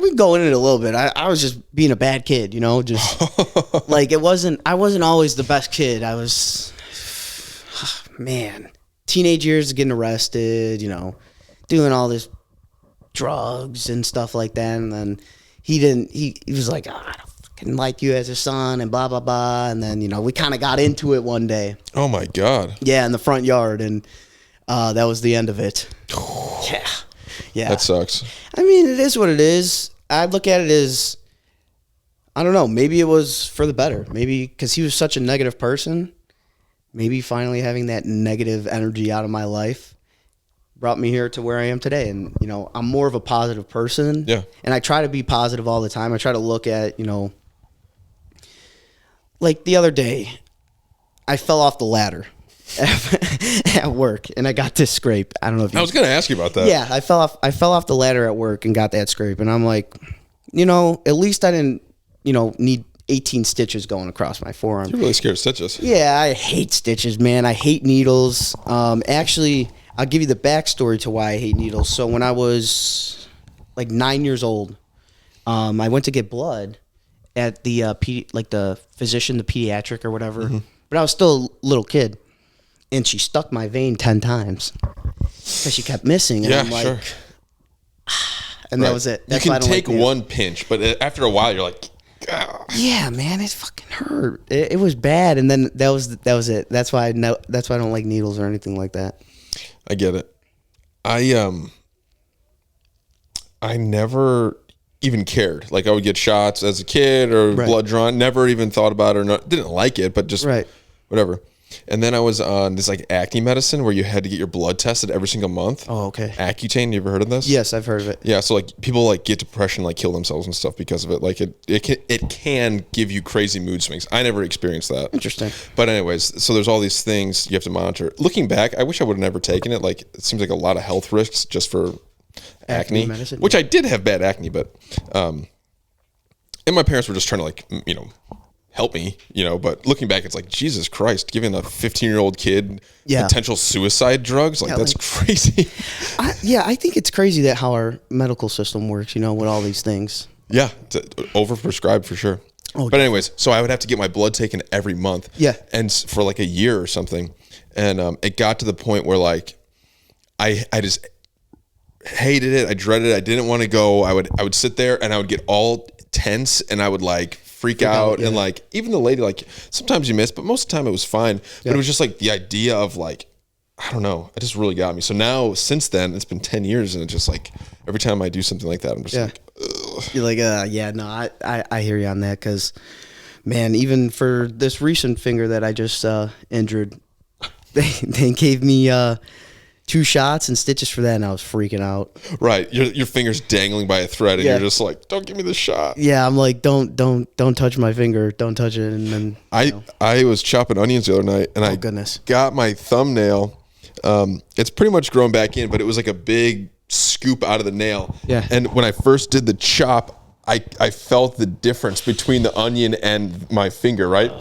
we go into it a little bit. I was just being a bad kid, you know? Just, like, I wasn't always the best kid. I was... Man. Teenage years, getting arrested, you know, doing all this drugs and stuff like that. And then he was like, I don't fucking like you as a son and blah, blah, blah. And then, you know, we kind of got into it one day. Oh, my God. Yeah, in the front yard. And... that was the end of it. Yeah. That sucks. I mean, it is what it is. I look at it as, I don't know, maybe it was for the better. Maybe because he was such a negative person, maybe finally having that negative energy out of my life brought me here to where I am today. And, you know, I'm more of a positive person. Yeah. And I try to be positive all the time. I try to look at, you know, like the other day, I fell off the ladder. At work, and I got this scrape. I don't know if I was going to ask you about that. Yeah, I fell off the ladder at work and got that scrape, and I'm like, at least I didn't, need 18 stitches going across my forearm. You're really scared of stitches. Yeah, I hate stitches, man. I hate needles. Actually, I'll give you the backstory to why I hate needles. So when I was like 9 years old, I went to get blood at the the physician, the pediatric or whatever. Mm-hmm. But I was still a little kid, and she stuck my vein 10 times because she kept missing. And I'm like, sure. And that was it. That's you can take one pinch, but after a while, you're like, ah. Yeah, man, it fucking hurt. It was bad, and then that was it. That's why I don't like needles or anything like that. I get it. I never even cared. Like I would get shots as a kid or blood drawn. Never even thought about it or didn't like it, but just whatever. And then I was on this like acne medicine where you had to get your blood tested every single month. Oh, okay. Accutane, you ever heard of this? Yes, I've heard of it. Yeah, so like people like get depression, like kill themselves and stuff because of it. Like it can give you crazy mood swings. I never experienced that. Interesting. But anyways, so there's all these things you have to monitor. Looking back, I wish I would have never taken it. Like it seems like a lot of health risks just for acne medicine, which I did have bad acne, but and my parents were just trying to like help me, but looking back, it's like, Jesus Christ, giving a 15-year-old kid potential suicide drugs, that's crazy. I think it's crazy that how our medical system works, with all these things. Yeah, it's overprescribed for sure. Oh, but anyways, so I would have to get my blood taken every month. Yeah. And for like a year or something. And it got to the point where like, I just hated it. I dreaded it. I didn't want to go. I would sit there and I would get all tense and I would like freak out and like even the lady, like sometimes you miss, but most of the time it was fine. But it was just like the idea of like, I don't know, it just really got me. So now since then it's been 10 years and it's just like every time I do something like that, I'm just like, ugh. You're like, I hear you on that. Cause man, even for this recent finger that I just injured, they gave me 2 shots and stitches for that, and I was freaking out. Right, your finger's dangling by a thread, and you're just like, "Don't give me the shot." Yeah, I'm like, "Don't touch my finger, don't touch it." And then I was chopping onions the other night, and I got my thumbnail. It's pretty much grown back in, but it was like a big scoop out of the nail. Yeah. And when I first did the chop, I felt the difference between the onion and my finger, right?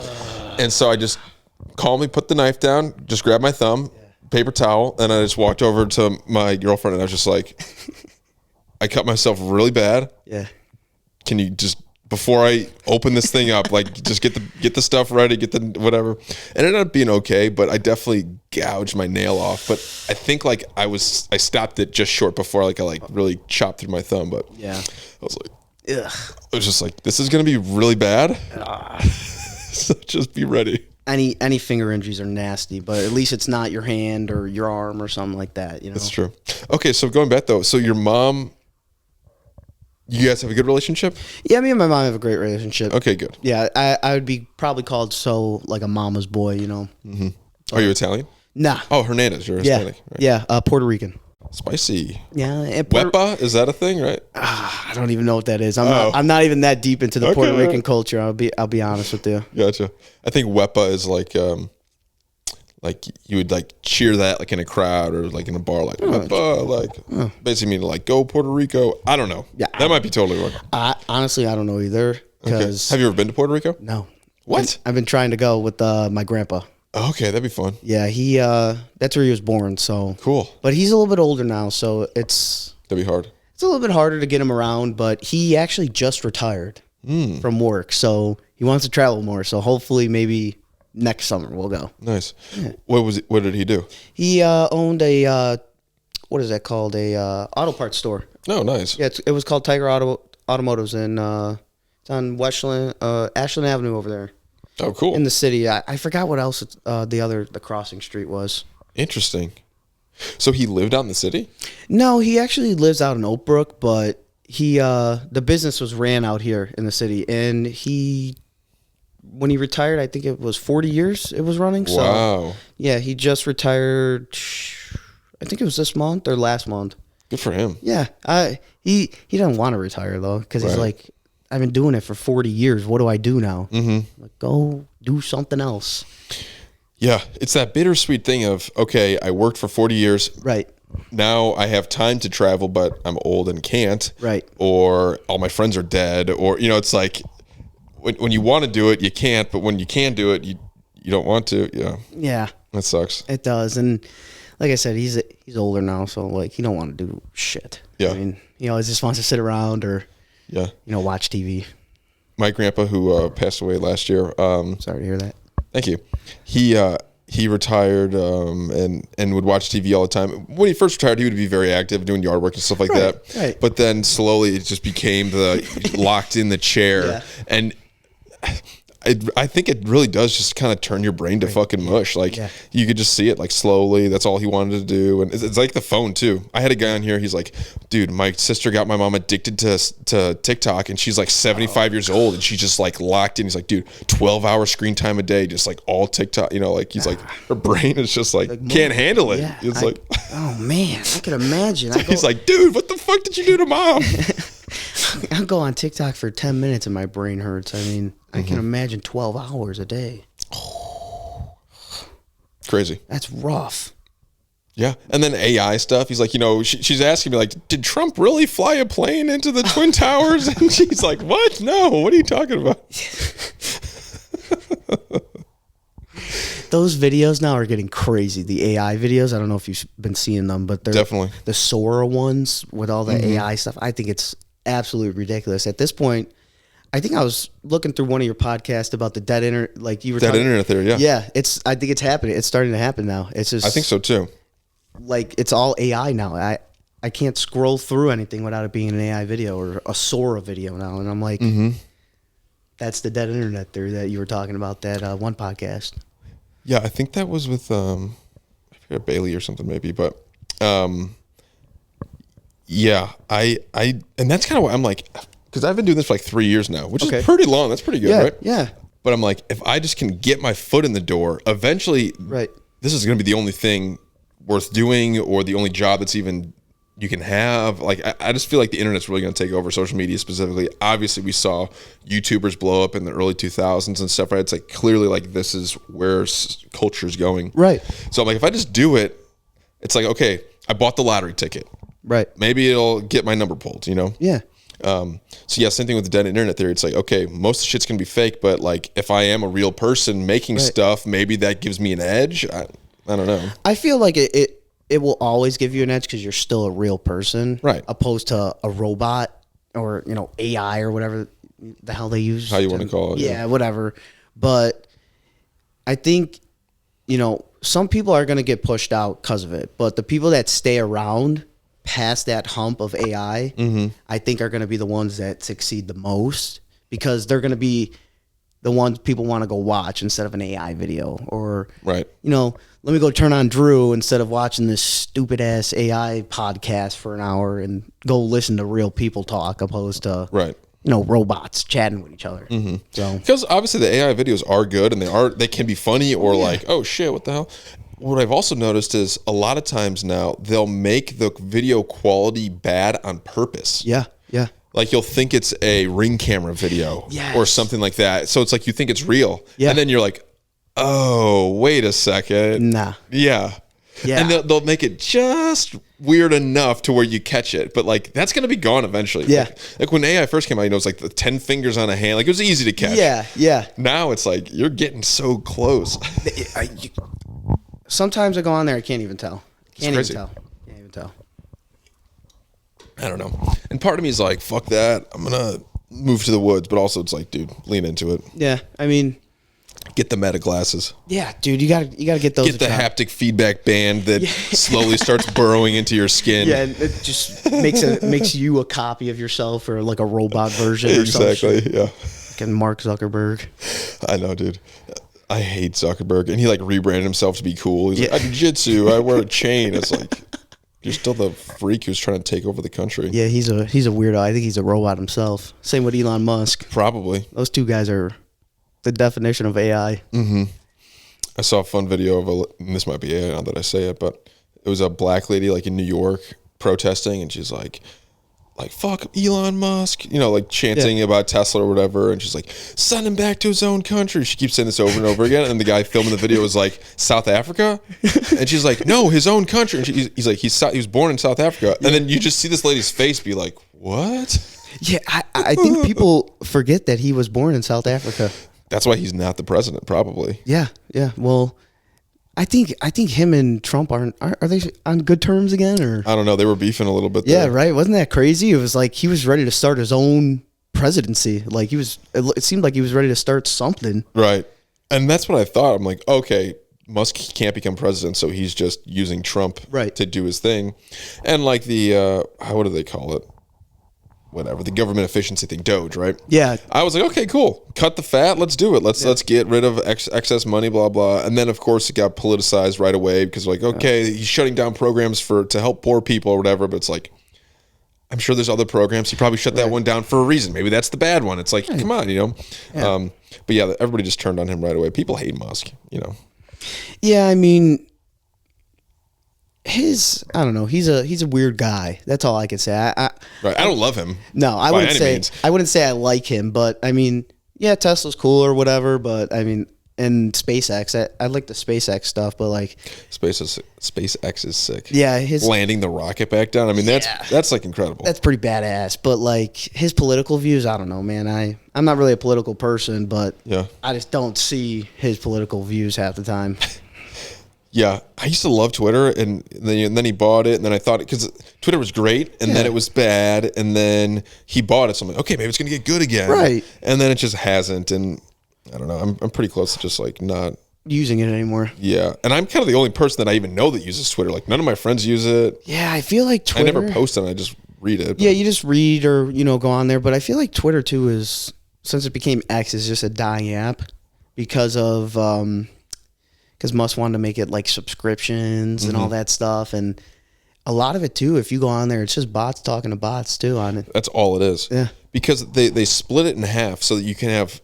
And so I just calmly put the knife down, just grabbed my thumb. Paper towel, and I just walked over to my girlfriend and I was just like, I cut myself really bad. Yeah. Can you just, before I open this thing up, like just get the stuff ready, get the whatever. It ended up being okay, but I definitely gouged my nail off. But I think like I stopped it just short before like I really chopped through my thumb. But yeah, I was like, ugh. I was just like, this is gonna be really bad. So just be ready. Any finger injuries are nasty, but at least it's not your hand or your arm or something like that. That's true. Okay, so going back though, so your mom, you guys have a good relationship? Yeah, me and my mom have a great relationship. Okay, good. Yeah, I would be probably called like a mama's boy, Mm-hmm. Are you Italian? Nah. Oh, Hernandez, you're Hispanic. Right? Yeah, Puerto Rican. Spicy. Yeah. Wepa, is that a thing, right? I don't even know what that is. I'm not even that deep into the Puerto Rican culture. I'll be honest with you. Gotcha. I think Wepa is like you would like cheer that like in a crowd or like in a bar, like Wepa, basically meaning like go Puerto Rico. I don't know. Yeah, that might be totally wrong. Honestly, I don't know either. Cause have you ever been to Puerto Rico? No. What? I've been trying to go with my grandpa. Okay, that'd be fun. Yeah, he that's where he was born, so cool. But he's a little bit older now, so that'd be hard. It's a little bit harder to get him around, but he actually just retired from work, so he wants to travel more. So hopefully, maybe next summer we'll go. Nice. Yeah. What did he do? He owned a what is that called? A auto parts store. Oh, nice. Yeah, it was called Tiger Automotives, and it's on Ashland Avenue over there. Oh, cool. In the city. I forgot what else the crossing street was. Interesting. So he lived out in the city? No, he actually lives out in Oak Brook, but the business was ran out here in the city, and when he retired, I think it was 40 years it was running. So, wow. Yeah, he just retired, I think it was this month or last month. Good for him. Yeah. He doesn't want to retire, though, because he's like, I've been doing it for 40 years. What do I do now? Mm-hmm. Like, go do something else. Yeah, it's that bittersweet thing of, okay, I worked for 40 years. Right. now I have time to travel, but I'm old and can't. Right. Or all my friends are dead. Or, it's like when you want to do it, you can't. But when you can do it, you don't want to. Yeah. Yeah. That sucks. It does. And like I said, he's older now, so like he don't want to do shit. Yeah. I mean, he always just wants to sit around or watch TV. My grandpa, who passed away last year. Sorry to hear that. Thank you. He retired and would watch TV all the time. When he first retired, he would be very active, doing yard work and stuff like that. Right. But then slowly, it just became the locked in the chair, and I think it really does just kind of turn your brain to fucking mush. Like you could just see it like slowly. That's all he wanted to do. And it's like the phone too. I had a guy on here. He's like, dude, my sister got my mom addicted to TikTok, and she's like 75 years old, and she's just like locked in. He's like, dude, 12-hour screen time a day, just like all TikTok. Like he's like, her brain is just like can't handle it. Yeah, it's like, oh man, I can imagine. He's like, dude, what the fuck did you do to mom? I'll go on TikTok for 10 minutes and my brain hurts. I mean, I can imagine 12 hours a day. Crazy. That's rough. Yeah. And then AI stuff. He's like, she's asking me like, did Trump really fly a plane into the Twin Towers? And she's like, what? No. What are you talking about? Those videos now are getting crazy. The AI videos. I don't know if you've been seeing them, but they're definitely the Sora ones with all the AI stuff. I think it's absolutely ridiculous. At this point, I think I was looking through one of your podcasts about the dead internet, like you were dead internet theory. Yeah, yeah. I think it's happening. It's starting to happen now. It's just. I think so too. Like it's all AI now. I can't scroll through anything without it being an AI video or a Sora video now, and I'm like, that's the dead internet theory that you were talking about that one podcast. Yeah, I think that was with I forget Bailey or something maybe, but yeah, I and that's kind of why I'm like. Because I've been doing this for like 3 years now, which is pretty long. That's pretty good, right? Yeah. But I'm like, if I just can get my foot in the door, eventually, this is going to be the only thing worth doing or the only job that's even you can have. Like, I just feel like the internet's really going to take over, social media specifically. Obviously, we saw YouTubers blow up in the early 2000s and stuff, right? It's like clearly like this is where culture's going. Right. So I'm like, if I just do it, it's like, okay, I bought the lottery ticket. Right. Maybe it'll get my number pulled, Yeah. So yeah, same thing with the dead internet theory. It's like, okay, most of the shit's gonna be fake, but like if I am a real person making stuff, maybe that gives me an edge. I don't know. I feel like it will always give you an edge because you're still a real person, right? Opposed to a robot or AI or whatever the hell they use. How you want to call it? Yeah, whatever. But I think some people are gonna get pushed out because of it, but the people that stay around past that hump of AI, I think are going to be the ones that succeed the most because they're going to be the ones people want to go watch instead of an AI video or, let me go turn on Drew instead of watching this stupid ass AI podcast for an hour and go listen to real people talk opposed to, robots chatting with each other. So because obviously the AI videos are good and they can be funny or like, oh shit, what the hell? What I've also noticed is a lot of times now they'll make the video quality bad on purpose. Yeah, yeah. Like you'll think it's a Ring camera video or something like that. So it's like you think it's real. Yeah. And then you're like, oh, wait a second. Nah. Yeah. Yeah. And they'll make it just weird enough to where you catch it. But like that's going to be gone eventually. Yeah. Like when AI first came out, it was like the 10 fingers on a hand. Like it was easy to catch. Yeah, yeah. Now it's like you're getting so close. Sometimes I go on there, I can't even tell. Can't even tell. I don't know. And part of me is like, fuck that. I'm going to move to the woods. But also it's like, dude, lean into it. Yeah. I mean, get the meta glasses. Yeah, dude, you gotta get those. Get the haptic feedback band that slowly starts burrowing into your skin. Yeah, and it just makes you a copy of yourself or like a robot version or something. Exactly, yeah. Like Mark Zuckerberg. I know, dude. I hate Zuckerberg. And he like rebranded himself to be cool. He's like, I do jiu-jitsu, I wear a chain. It's like, you're still the freak who's trying to take over the country. Yeah, he's a weirdo. I think he's a robot himself. Same with Elon Musk. Probably. Those two guys are the definition of AI. Mm-hmm. I saw a fun video of and this might be AI now that I say it, but it was a black lady like in New York protesting, and she's like, like, fuck Elon Musk, you know, like chanting about Tesla or whatever. And she's like, send him back to his own country. She keeps saying this over and over again. And the guy filming the video was like, South Africa? And she's like, no, his own country. And he's like, he was born in South Africa. And then you just see this lady's face be like, what? Yeah, I think people forget that he was born in South Africa. That's why he's not the president, probably. Yeah. Well, I think him and Trump are they on good terms again, or I don't know. They were beefing a little bit there. Yeah, right. Wasn't that crazy? It was like he was ready to start his own presidency. Like it seemed like he was ready to start something. Right. And that's what I thought. I'm like, okay, Musk can't become president, so he's just using Trump to do his thing. And like the what do they call it? Whatever, the government efficiency thing, Doge, right? Yeah. I was like, okay, cool. Cut the fat. Let's do it. Let's get rid of excess money, blah, blah. And then, of course, it got politicized right away because, like, okay, he's shutting down programs to help poor people or whatever. But it's like, I'm sure there's other programs. He probably shut that one down for a reason. Maybe that's the bad one. It's like, come on, you know? Yeah. But yeah, everybody just turned on him right away. People hate Musk, you know? Yeah, I mean, I don't know. He's a weird guy. That's all I can say. I don't love him. No, I wouldn't say I like him, but I mean, yeah, Tesla's cool or whatever. But I mean, and SpaceX, I like the SpaceX stuff, but like SpaceX is sick. Yeah, his landing the rocket back down. I mean, that's like incredible. That's pretty badass. But like his political views, I don't know, man. I'm not really a political person, but I just don't see his political views half the time. Yeah, I used to love Twitter, and then he bought it, and then I thought, because Twitter was great, and then it was bad, and then he bought it, so I'm like, okay, maybe it's going to get good again. Right. And then it just hasn't, and I don't know, I'm pretty close to just like not using it anymore. Yeah, and I'm kind of the only person that I even know that uses Twitter. Like, none of my friends use it. Yeah, I feel like Twitter. I never post it, I just read it. Yeah, you just read or, go on there, but I feel like Twitter, too, since it became X, is just a dying app because of... because Musk wanted to make it like subscriptions and all that stuff. And a lot of it too, if you go on there, it's just bots talking to bots too on it. That's all it is. Yeah. Because they split it in half so that you can have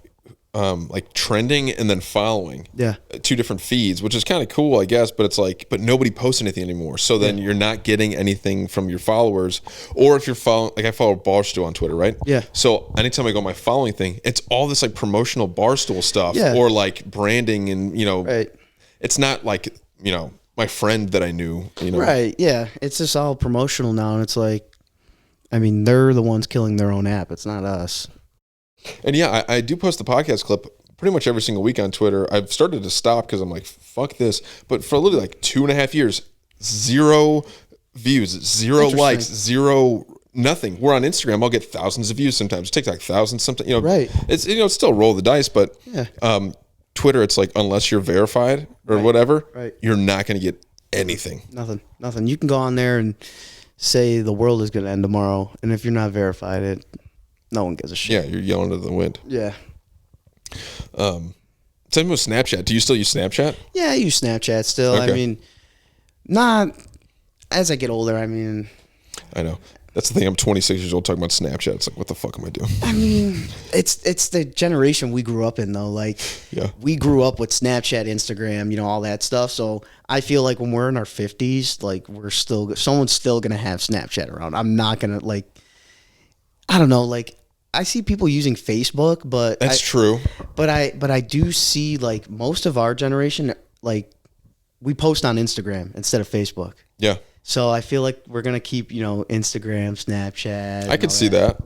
like trending and then following. Yeah. Two different feeds, which is kind of cool, I guess. But it's like, but nobody posts anything anymore. So then you're not getting anything from your followers. Or if you're following, like I follow Barstool on Twitter, right? Yeah. So anytime I go on my following thing, it's all this like promotional Barstool stuff or like branding and, Right. It's not like, my friend that I knew, Right, yeah. It's just all promotional now, and it's like, I mean, they're the ones killing their own app. It's not us. And yeah, I do post the podcast clip pretty much every single week on Twitter. I've started to stop because I'm like, fuck this. But for literally like 2.5 years, 0 views, 0 likes, 0 nothing. We're on Instagram. I'll get thousands of views sometimes. TikTok, thousands, something. Right. It's it's still roll the dice, but Twitter, it's like unless you're verified or whatever, you're not going to get anything. Nothing. You can go on there and say the world is going to end tomorrow, and if you're not verified, no one gives a shit. Yeah, you're yelling to the wind. Yeah. Same with Snapchat. Do you still use Snapchat? Yeah, I use Snapchat still. Okay. I mean, not as I get older. I mean, I know. That's the thing. I'm 26 years old talking about Snapchat. It's like, what the fuck am I doing? I mean, it's the generation we grew up in, though. Like, we grew up with Snapchat, Instagram, all that stuff. So I feel like when we're in our 50s, like someone's still gonna have Snapchat around. I'm not gonna I don't know. Like, I see people using Facebook, but that's true. But I do see like most of our generation, like, we post on Instagram instead of Facebook. Yeah. So I feel like we're gonna keep, Instagram, Snapchat. I could see that.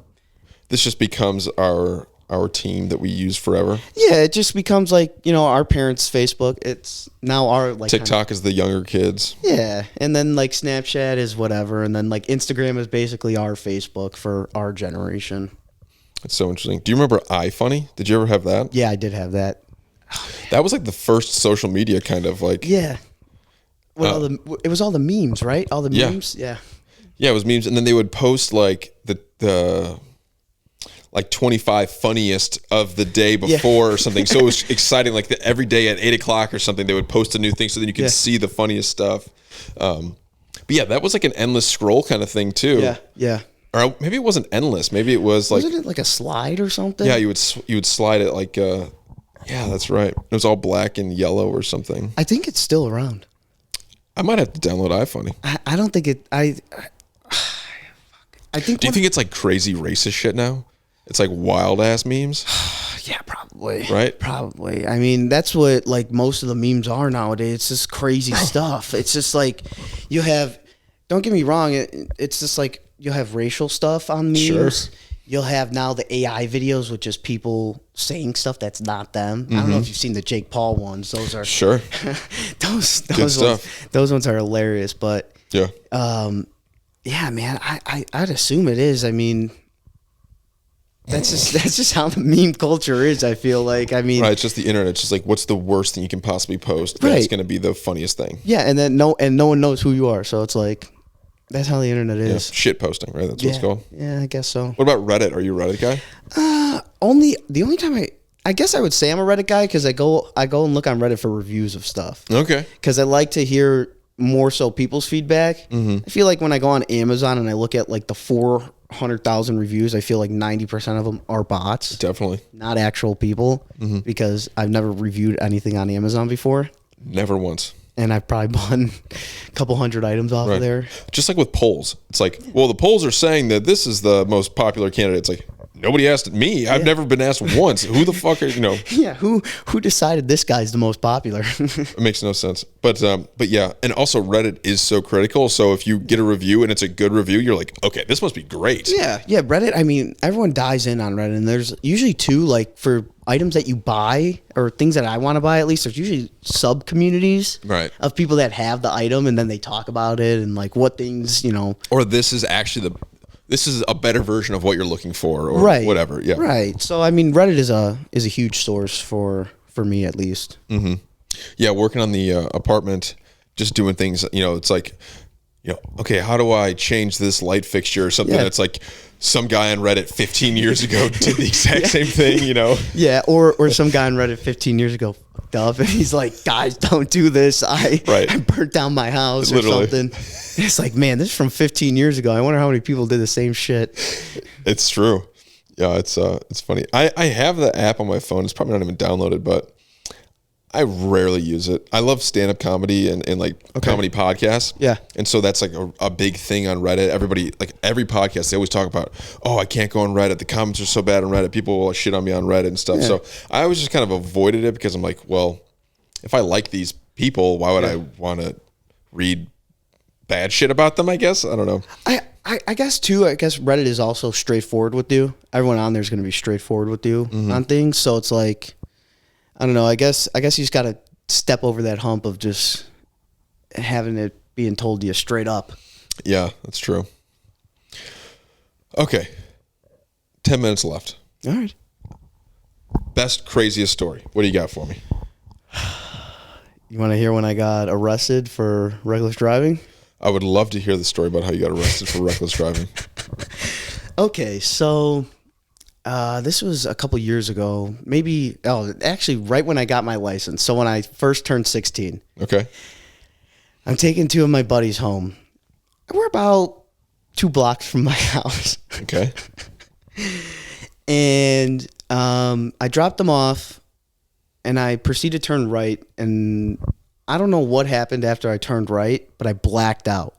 This just becomes our team that we use forever. Yeah, it just becomes like, our parents' Facebook. It's now our like TikTok is the younger kids. Yeah, and then like Snapchat is whatever, and then like Instagram is basically our Facebook for our generation. It's so interesting. Do you remember iFunny? Did you ever have that? Yeah, I did have that. That was like the first social media kind of like. Yeah. It was all the memes, right? All the memes, yeah. Yeah, it was memes, and then they would post like the like 25 funniest of the day before or something. So it was exciting. Like every day at 8:00 or something, they would post a new thing, so then you could see the funniest stuff. But yeah, that was like an endless scroll kind of thing too. Yeah. Or maybe it wasn't endless. Maybe it was like. Wasn't it like a slide or something? Yeah, you would slide it like. Yeah, that's right. It was all black and yellow or something. I think it's still around. I might have to download iFunny. I don't think it. I think. Do you think it's like crazy racist shit now? It's like wild ass memes. Yeah, probably. Right? Probably. I mean, that's what like most of the memes are nowadays. It's just crazy stuff. It's just like you have. Don't get me wrong. It's just like you'll have racial stuff on memes. Sure. You'll have now the AI videos with just people saying stuff that's not them. I don't know if you've seen the Jake Paul ones. Those are Sure. those ones are hilarious. But Yeah. yeah, man, I'd assume it is. I mean, that's just how the meme culture is. I feel like. I mean, Right. It's just the internet. It's just like, what's the worst thing you can possibly post? That's Right. going to be the funniest thing. yeah, and then no one knows who you are. So it's like that's how the internet Yeah. is. Shit posting, right? That's what it's called. Yeah, I guess so. What about Reddit? Are you a Reddit guy? The only time I guess I would say I'm a Reddit guy because I go and look on Reddit for reviews of stuff. Okay. Because I like to hear more so people's feedback. I feel like when I go on Amazon and I look at like the 400,000 reviews, I feel like 90% of them are bots, Definitely. not actual people, because I've never reviewed anything on Amazon before. Never once. And I've probably bought a couple hundred items off of there. Just like with polls. It's like, well, the polls are saying that this is the most popular candidate. It's like, nobody asked me. I've never been asked once. Who the fuck are, Yeah, who decided this guy's the most popular? It makes no sense. But yeah, and also Reddit is so critical. So if you get a review and it's a good review, you're like, okay, this must be great. Yeah, Reddit. I mean, everyone dives in on Reddit, and there's usually two, like for items that you buy or things that I want to buy. At least there's usually sub communities, Right. of people that have the item, and then they talk about it and like what things, Or this is actually this is a better version of what you're looking for, or right, whatever. Yeah. right. So I mean, Reddit is a huge source for me at least. Yeah, working on the apartment, just doing things. It's like, okay, how do I change this light fixture or something? Yeah. That's like some guy on Reddit 15 years ago did the exact same thing. Yeah, or some guy on Reddit 15 years ago fucked up, and he's like, guys, don't do this. I burnt down my house Literally. or something. It's like, man, this is from 15 years ago. I wonder how many people did the same shit. It's true. Yeah, it's funny. I have the app on my phone. It's probably not even downloaded, but I rarely use it. I love stand-up comedy and like comedy podcasts. Yeah. And so that's like a big thing on Reddit. Everybody, like every podcast, they always talk about, oh, I can't go on Reddit. The comments are so bad on Reddit. People will shit on me on Reddit and stuff. Yeah. So I always just kind of avoided it because I'm like, well, if I like these people, why would I want to read bad shit about them, I guess? I don't know. I guess too. I guess Reddit is also straightforward with you. Everyone on there is going to be straightforward with you on things. So it's like, I don't know. I guess you just got to step over that hump of just having it being told to you straight up. Yeah, that's true. Okay. 10 minutes left. All right. Best, craziest story. What do you got for me? You want to hear when I got arrested for reckless driving? I would love to hear the story about how you got arrested for reckless driving. Okay, so this was a couple years ago. Actually, right when I got my license. So when I first turned 16. Okay. I'm taking two of my buddies home. We're about 2 blocks from my house. Okay. And I dropped them off, and I proceeded to turn right, and I don't know what happened after I turned right, but I blacked out.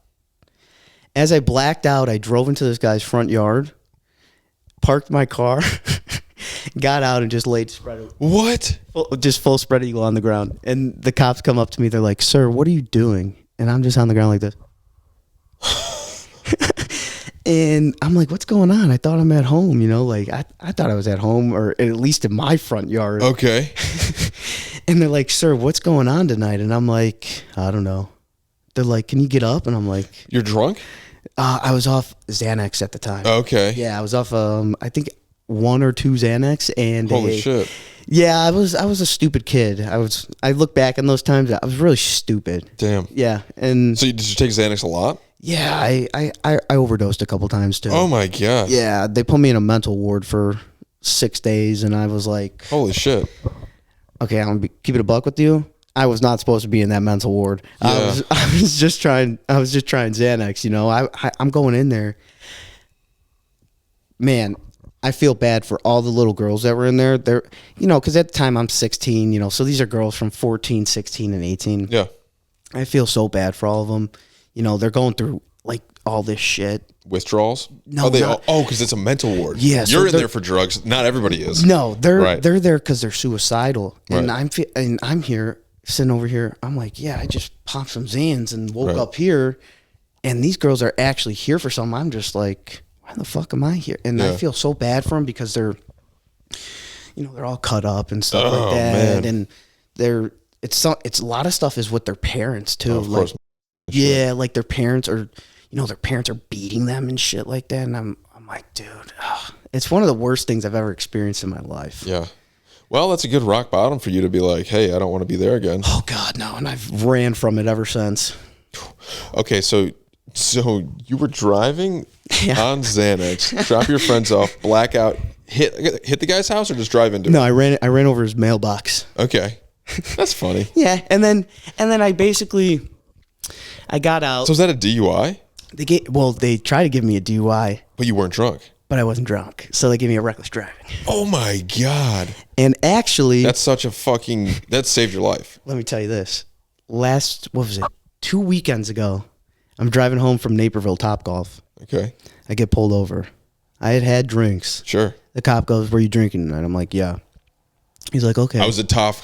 As I blacked out, I drove into this guy's front yard, parked my car, got out, and just laid spread. What? Full spread eagle on the ground. And the cops come up to me. They're like, "Sir, what are you doing?" And I'm just on the ground like this. And I'm like, "What's going on?" I thought I'm at home, like I thought I was at home, or at least in my front yard. Okay. And they're like, "Sir, what's going on tonight?" And I'm like, "I don't know." They're like, "Can you get up?" And I'm like, You're drunk? I was off Xanax at the time. Okay. Yeah, I was off, I think 1 or 2 Xanax. And Holy shit. Yeah, I was a stupid kid. I look back on those times, I was really stupid. Damn. Yeah. And So did you take Xanax a lot? yeah, I overdosed a couple times too. Oh my God. Yeah, they put me in a mental ward for 6 days, and I was like, Holy shit. okay, I'm gonna keep it a buck with you. I was not supposed to be in that mental ward. Yeah. I was just trying Xanax, I'm going in there. Man, I feel bad for all the little girls that were in there. They're, because at the time I'm 16, so these are girls from 14, 16, and 18. Yeah. I feel so bad for all of them. They're going through like all this shit. Withdrawals? No, because it's a mental ward. Yeah, you're in there for drugs. Not everybody is. No, they're there because they're suicidal, and Right. I'm here sitting over here. I'm like, yeah, I just popped some Zans and woke up here, and these girls are actually here for something. I'm just like, why the fuck am I here? And I feel so bad for them because they're, they're all cut up and stuff like that, man. and it's a lot of stuff is with their parents too. Of course. Like their parents are, their parents are beating them and shit like that. And I'm like, dude, it's one of the worst things I've ever experienced in my life. Yeah. Well, that's a good rock bottom for you to be like, hey, I don't want to be there again. Oh God, no. And I've ran from it ever since. Okay. So you were driving on Xanax, drop your friends off, blackout, hit the guy's house or just drive into it? No, I ran over his mailbox. Okay. That's funny. Yeah. And then I got out. So is that a DUI? They tried to give me a DUI, But you weren't drunk. but I wasn't drunk. So they gave me a reckless driving. Oh my God. And actually, That's such a that saved your life. let me tell you this. What was it? 2 weekends ago, I'm driving home from Naperville Topgolf. Okay. I get pulled over. I had drinks. Sure. The cop goes, "Were you drinking tonight?" I'm like, "Yeah." He's like, "Okay." I was at Top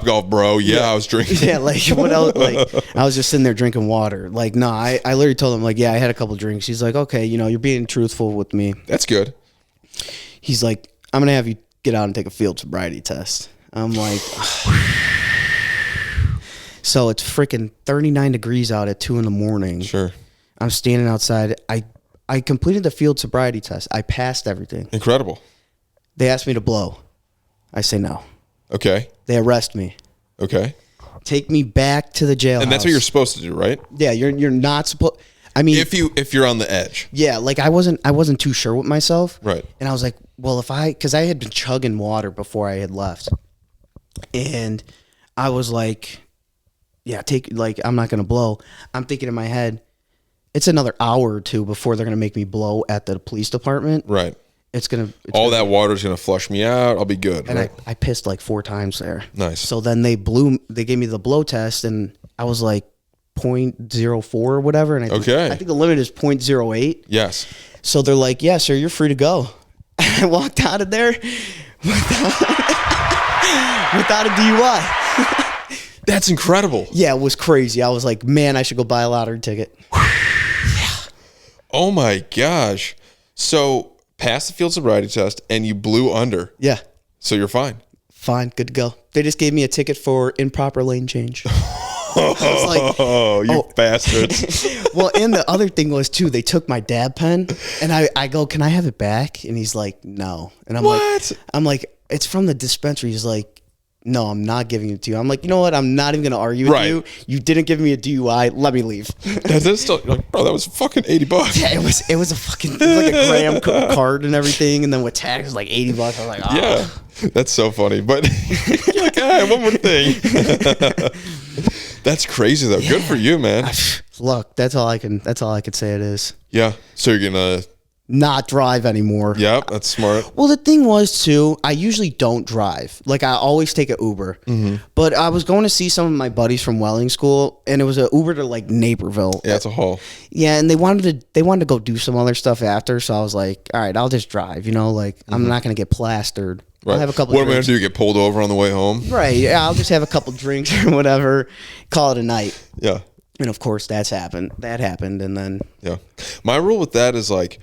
Golf, bro. Yeah, I was drinking. Yeah, like what else? Like I was just sitting there drinking water. Like, no, I literally told him, like, yeah, I had a couple drinks. He's like, "Okay, you're being truthful with me." That's good. He's like, "I'm gonna have you get out and take a field sobriety test." I'm like, so it's freaking 39 degrees out at 2 a.m. Sure. I'm standing outside. I completed the field sobriety test. I passed everything. Incredible. They asked me to blow. I say no. Okay. They arrest me. Okay. Take me back to the jailhouse. And that's what you're supposed to do, right? Yeah, you're not supposed. I mean, if you're on the edge. yeah, like I wasn't too sure with myself. Right. And I was like, well, because I had been chugging water before I had left, and I was like, yeah, I'm not gonna blow. I'm thinking in my head, it's another hour or two before they're gonna make me blow at the police department. Right. All that water's gonna flush me out. I'll be good. And right? I pissed like 4 times there. Nice. So then they gave me the blow test, and I was like 0.04 or whatever. And I think the limit is 0.08. Yes. So they're like, yeah, sir, you're free to go. And I walked out of there without a DUI. That's incredible. Yeah, it was crazy. I was like, man, I should go buy a lottery ticket. Oh my gosh. So passed the field sobriety test and you blew under. Yeah. So you're fine. Fine, good to go. They just gave me a ticket for improper lane change. I was like, oh, you bastards. Well, and the other thing was too, they took my dab pen, and I go, can I have it back? And he's like, no. And I'm like, it's from the dispensary. He's like, no, I'm not giving it to you. I'm like, you know what? I'm not even gonna argue with you. You didn't give me a DUI. Let me leave. That's still like, bro, that was fucking $80. Yeah, it was like a gram card and everything, and then with tax it was like $80. I was like, oh. Yeah, that's so funny. But you're like, all right, one more thing. That's crazy though. Yeah. Good for you, man. Look, that's all I could say it is. Yeah. So you're gonna not drive anymore. Yep, that's smart. Well, the thing was too, I usually don't drive. Like I always take an Uber. Mm-hmm. But I was going to see some of my buddies from welding school, and it was an Uber to like Naperville. Yeah, it's a haul. Yeah, and they wanted to go do some other stuff after, so I was like, all right, I'll just drive. I'm not gonna get plastered. Right. I'll have a couple. What am I gonna do? Get pulled over on the way home? Right. Yeah, I'll just have a couple drinks or whatever. Call it a night. Yeah. And of course, that happened, and then. Yeah, my rule with that is like,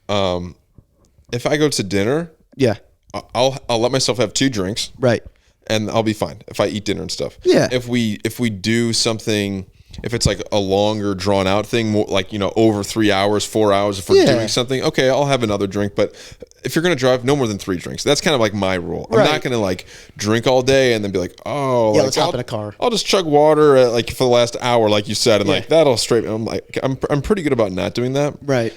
if I go to dinner, yeah, I'll let myself have 2 drinks, right, and I'll be fine if I eat dinner and stuff. Yeah. If we do something, if it's like a longer drawn out thing, more like over 3 hours, 4 hours, if we're doing something, okay, I'll have another drink. But if you're gonna drive, no more than 3 drinks. That's kind of like my rule. I'm not gonna like drink all day and then be like, oh, yeah, like, let's hop in a car. I'll just chug water like for the last hour, like you said, and like that'll straight. I'm pretty good about not doing that. Right.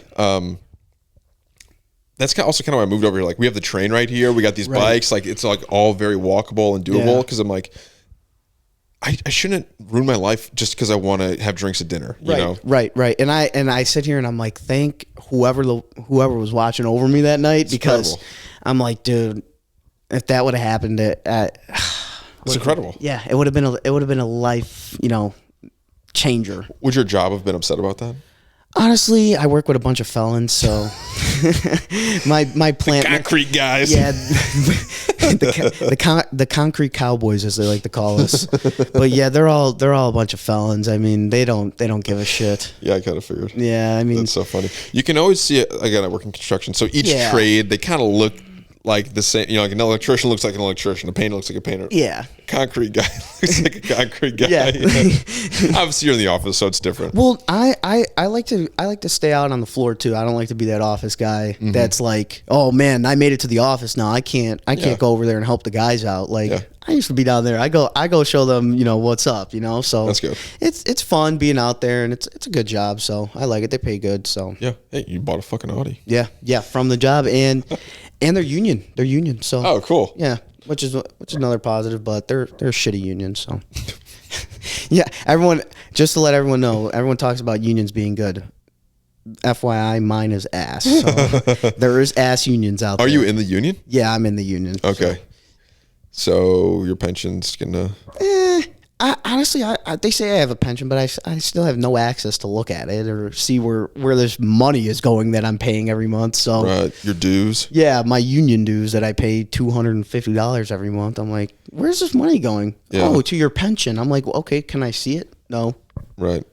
That's also kind of why I moved over here. Like we have the train right here. We got these bikes. Like it's like all very walkable and doable. Because I'm like, I shouldn't ruin my life just because I want to have drinks at dinner. You know? Right. And I sit here and I'm like, thank whoever was watching over me that night, because incredible. I'm like, dude, if that would have happened, it's incredible. Yeah, it would have been a life, changer. Would your job have been upset about that? Honestly, I work with a bunch of felons, so my plant Concrete guys. Yeah, the concrete cowboys, as they like to call us. But yeah, they're all a bunch of felons. I mean, they don't give a shit. Yeah, I kind of figured. Yeah, I mean, that's so funny. You can always see it. Again, I work in construction, so each trade they kind of look like the same. You know, like an electrician looks like an electrician. A painter looks like a painter. Yeah. Concrete guy looks like a concrete guy. Yeah. Obviously, you're in the office, so it's different. Well, I like to stay out on the floor too. I don't like to be that office guy that's like, oh man, I made it to the office now. I can't go over there and help the guys out. Like I used to be down there. I go show them, you know, what's up, you know. So that's good. It's fun being out there, and it's a good job. So I like it. They pay good. So yeah. Hey, you bought a fucking Audi. Yeah, from the job, and they're union. They're union. So oh, cool. Yeah, which is another positive, but they're a shitty union. So yeah, everyone, just to let everyone know, everyone talks about unions being good. FYI, mine is ass. So there is ass unions out there. Are you in the union? Yeah, I'm in the union. Okay. So your pension's gonna... Honestly, they say I have a pension, but I still have no access to look at it or see where this money is going that I'm paying every month. So right, your dues. Yeah, my union dues that I pay $250 every month. I'm like, where's this money going? Yeah. Oh, to your pension. I'm like, well, okay, can I see it? No. Right.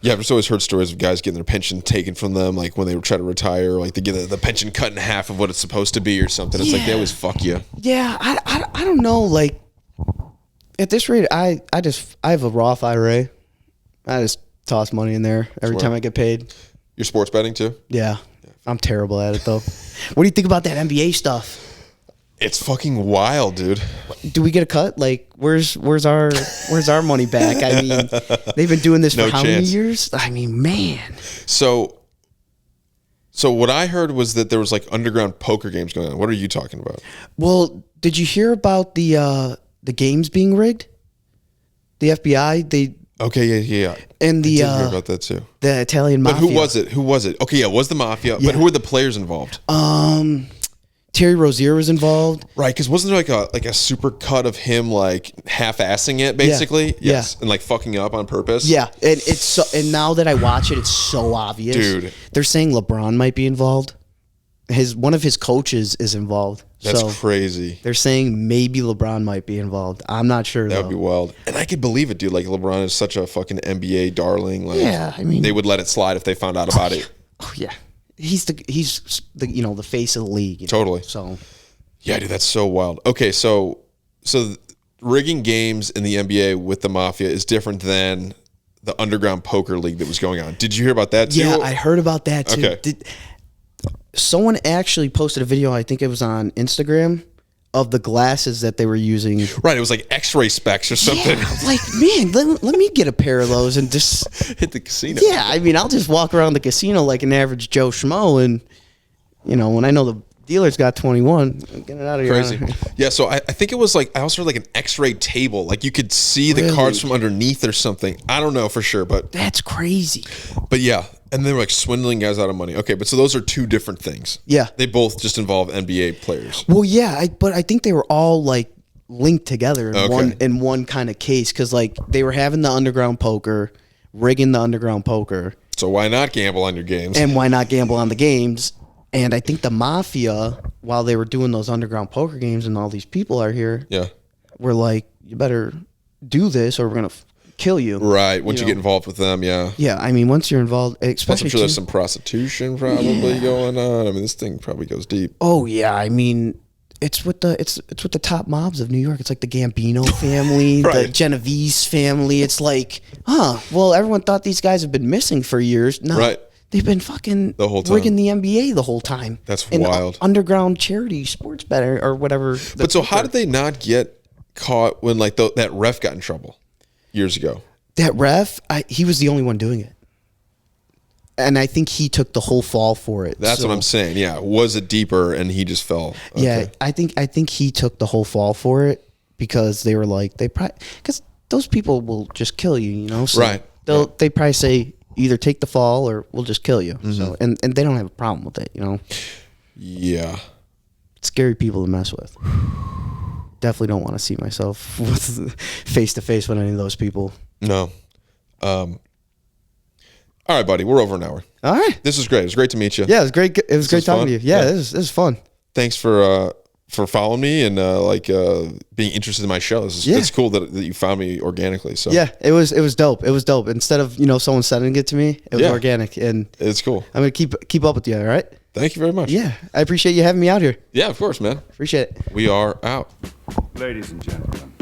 Yeah, I've just always heard stories of guys getting their pension taken from them, like when they try to retire, like they get the pension cut in half of what it's supposed to be or something. It's like they always fuck you. Yeah, I don't know, like. At this rate, I have a Roth IRA. I just toss money in there every time I get paid. You're sports betting too? Yeah. I'm terrible at it though. What do you think about that NBA stuff? It's fucking wild, dude. Do we get a cut? Like, where's our money back? I mean, they've been doing this for how many years? I mean, man. So what I heard was that there was like underground poker games going on. What are you talking about? Well, did you hear about the games being rigged? The FBI, okay, yeah. And I did hear about that too. The Italian mafia. But who was it? Okay, yeah, it was the mafia. Yeah. But who were the players involved? Terry Rozier was involved. Right, because wasn't there like a super cut of him like half-assing it basically? Yeah. Yes, and like fucking up on purpose. Yeah, and and now that I watch it, it's so obvious. Dude, they're saying LeBron might be involved. One of his coaches is involved. That's crazy. They're saying maybe LeBron might be involved. I'm not sure. That would be wild. And I could believe it, dude. Like LeBron is such a fucking NBA darling. Like, yeah, I mean, they would let it slide if they found out about it. Oh yeah, he's the the face of the league. You know? Totally. So yeah, dude, that's so wild. Okay, so rigging games in the NBA with the mafia is different than the underground poker league that was going on. Did you hear about that too? Yeah, I heard about that too. Okay. Someone actually posted a video, I think it was on Instagram, of the glasses that they were using. Right, it was like X-ray specs or something. Yeah, like, man, let me get a pair of those and just... hit the casino. Yeah, I mean, I'll just walk around the casino like an average Joe Schmo, and, you know, when I know the dealer's got 21, get it out of here. Crazy. Yeah, so I think it was like, I also heard like an X-ray table. Like you could see the cards from underneath or something. I don't know for sure, but... That's crazy. But yeah... And they were like swindling guys out of money. Okay, but so those are two different things. Yeah. They both just involve NBA players. Well, yeah, but I think they were all like linked together in one kind of case, because like they were having the underground poker, rigging the underground poker. So why not gamble on your games? And why not gamble on the games? And I think the mafia, while they were doing those underground poker games and all these people are here, were like, you better do this or we're going to kill you. Right. Once you get involved with them, yeah. Yeah, I mean, once you're involved, especially... I'm sure there's some prostitution probably going on. I mean, this thing probably goes deep. Oh, yeah. I mean, it's with the top mobs of New York. It's like the Gambino family, the Genovese family. It's like, well, everyone thought these guys have been missing for years. No. Right. They've been fucking the whole time. Rigging the NBA the whole time. That's wild. Underground charity sports betting or whatever. But so how did they not get caught when like that ref got in trouble years ago? That ref, he was the only one doing it. And I think he took the whole fall for it. That's what I'm saying. Yeah. Was it deeper and he just fell? Okay. Yeah. I think he took the whole fall for it because they were like, because those people will just kill you, you know? So right. They probably say, either take the fall or we'll just kill you. Mm-hmm. So and they don't have a problem with it, you know? Yeah. Scary people to mess with. Definitely don't want to see myself face to face with any of those people. No. All right, buddy. We're over an hour. All right. This was great. It was great to meet you. Yeah, it was great. It was great talking fun. to you. Yeah, this is fun. Thanks for following me and being interested in my show. It's cool that you found me organically. So yeah, it was dope. It was dope. Instead of someone sending it to me, it was organic, and it's cool. I'm gonna keep up with you. All right. Thank you very much. Yeah, I appreciate you having me out here. Yeah, of course, man. Appreciate it. We are out. Ladies and gentlemen.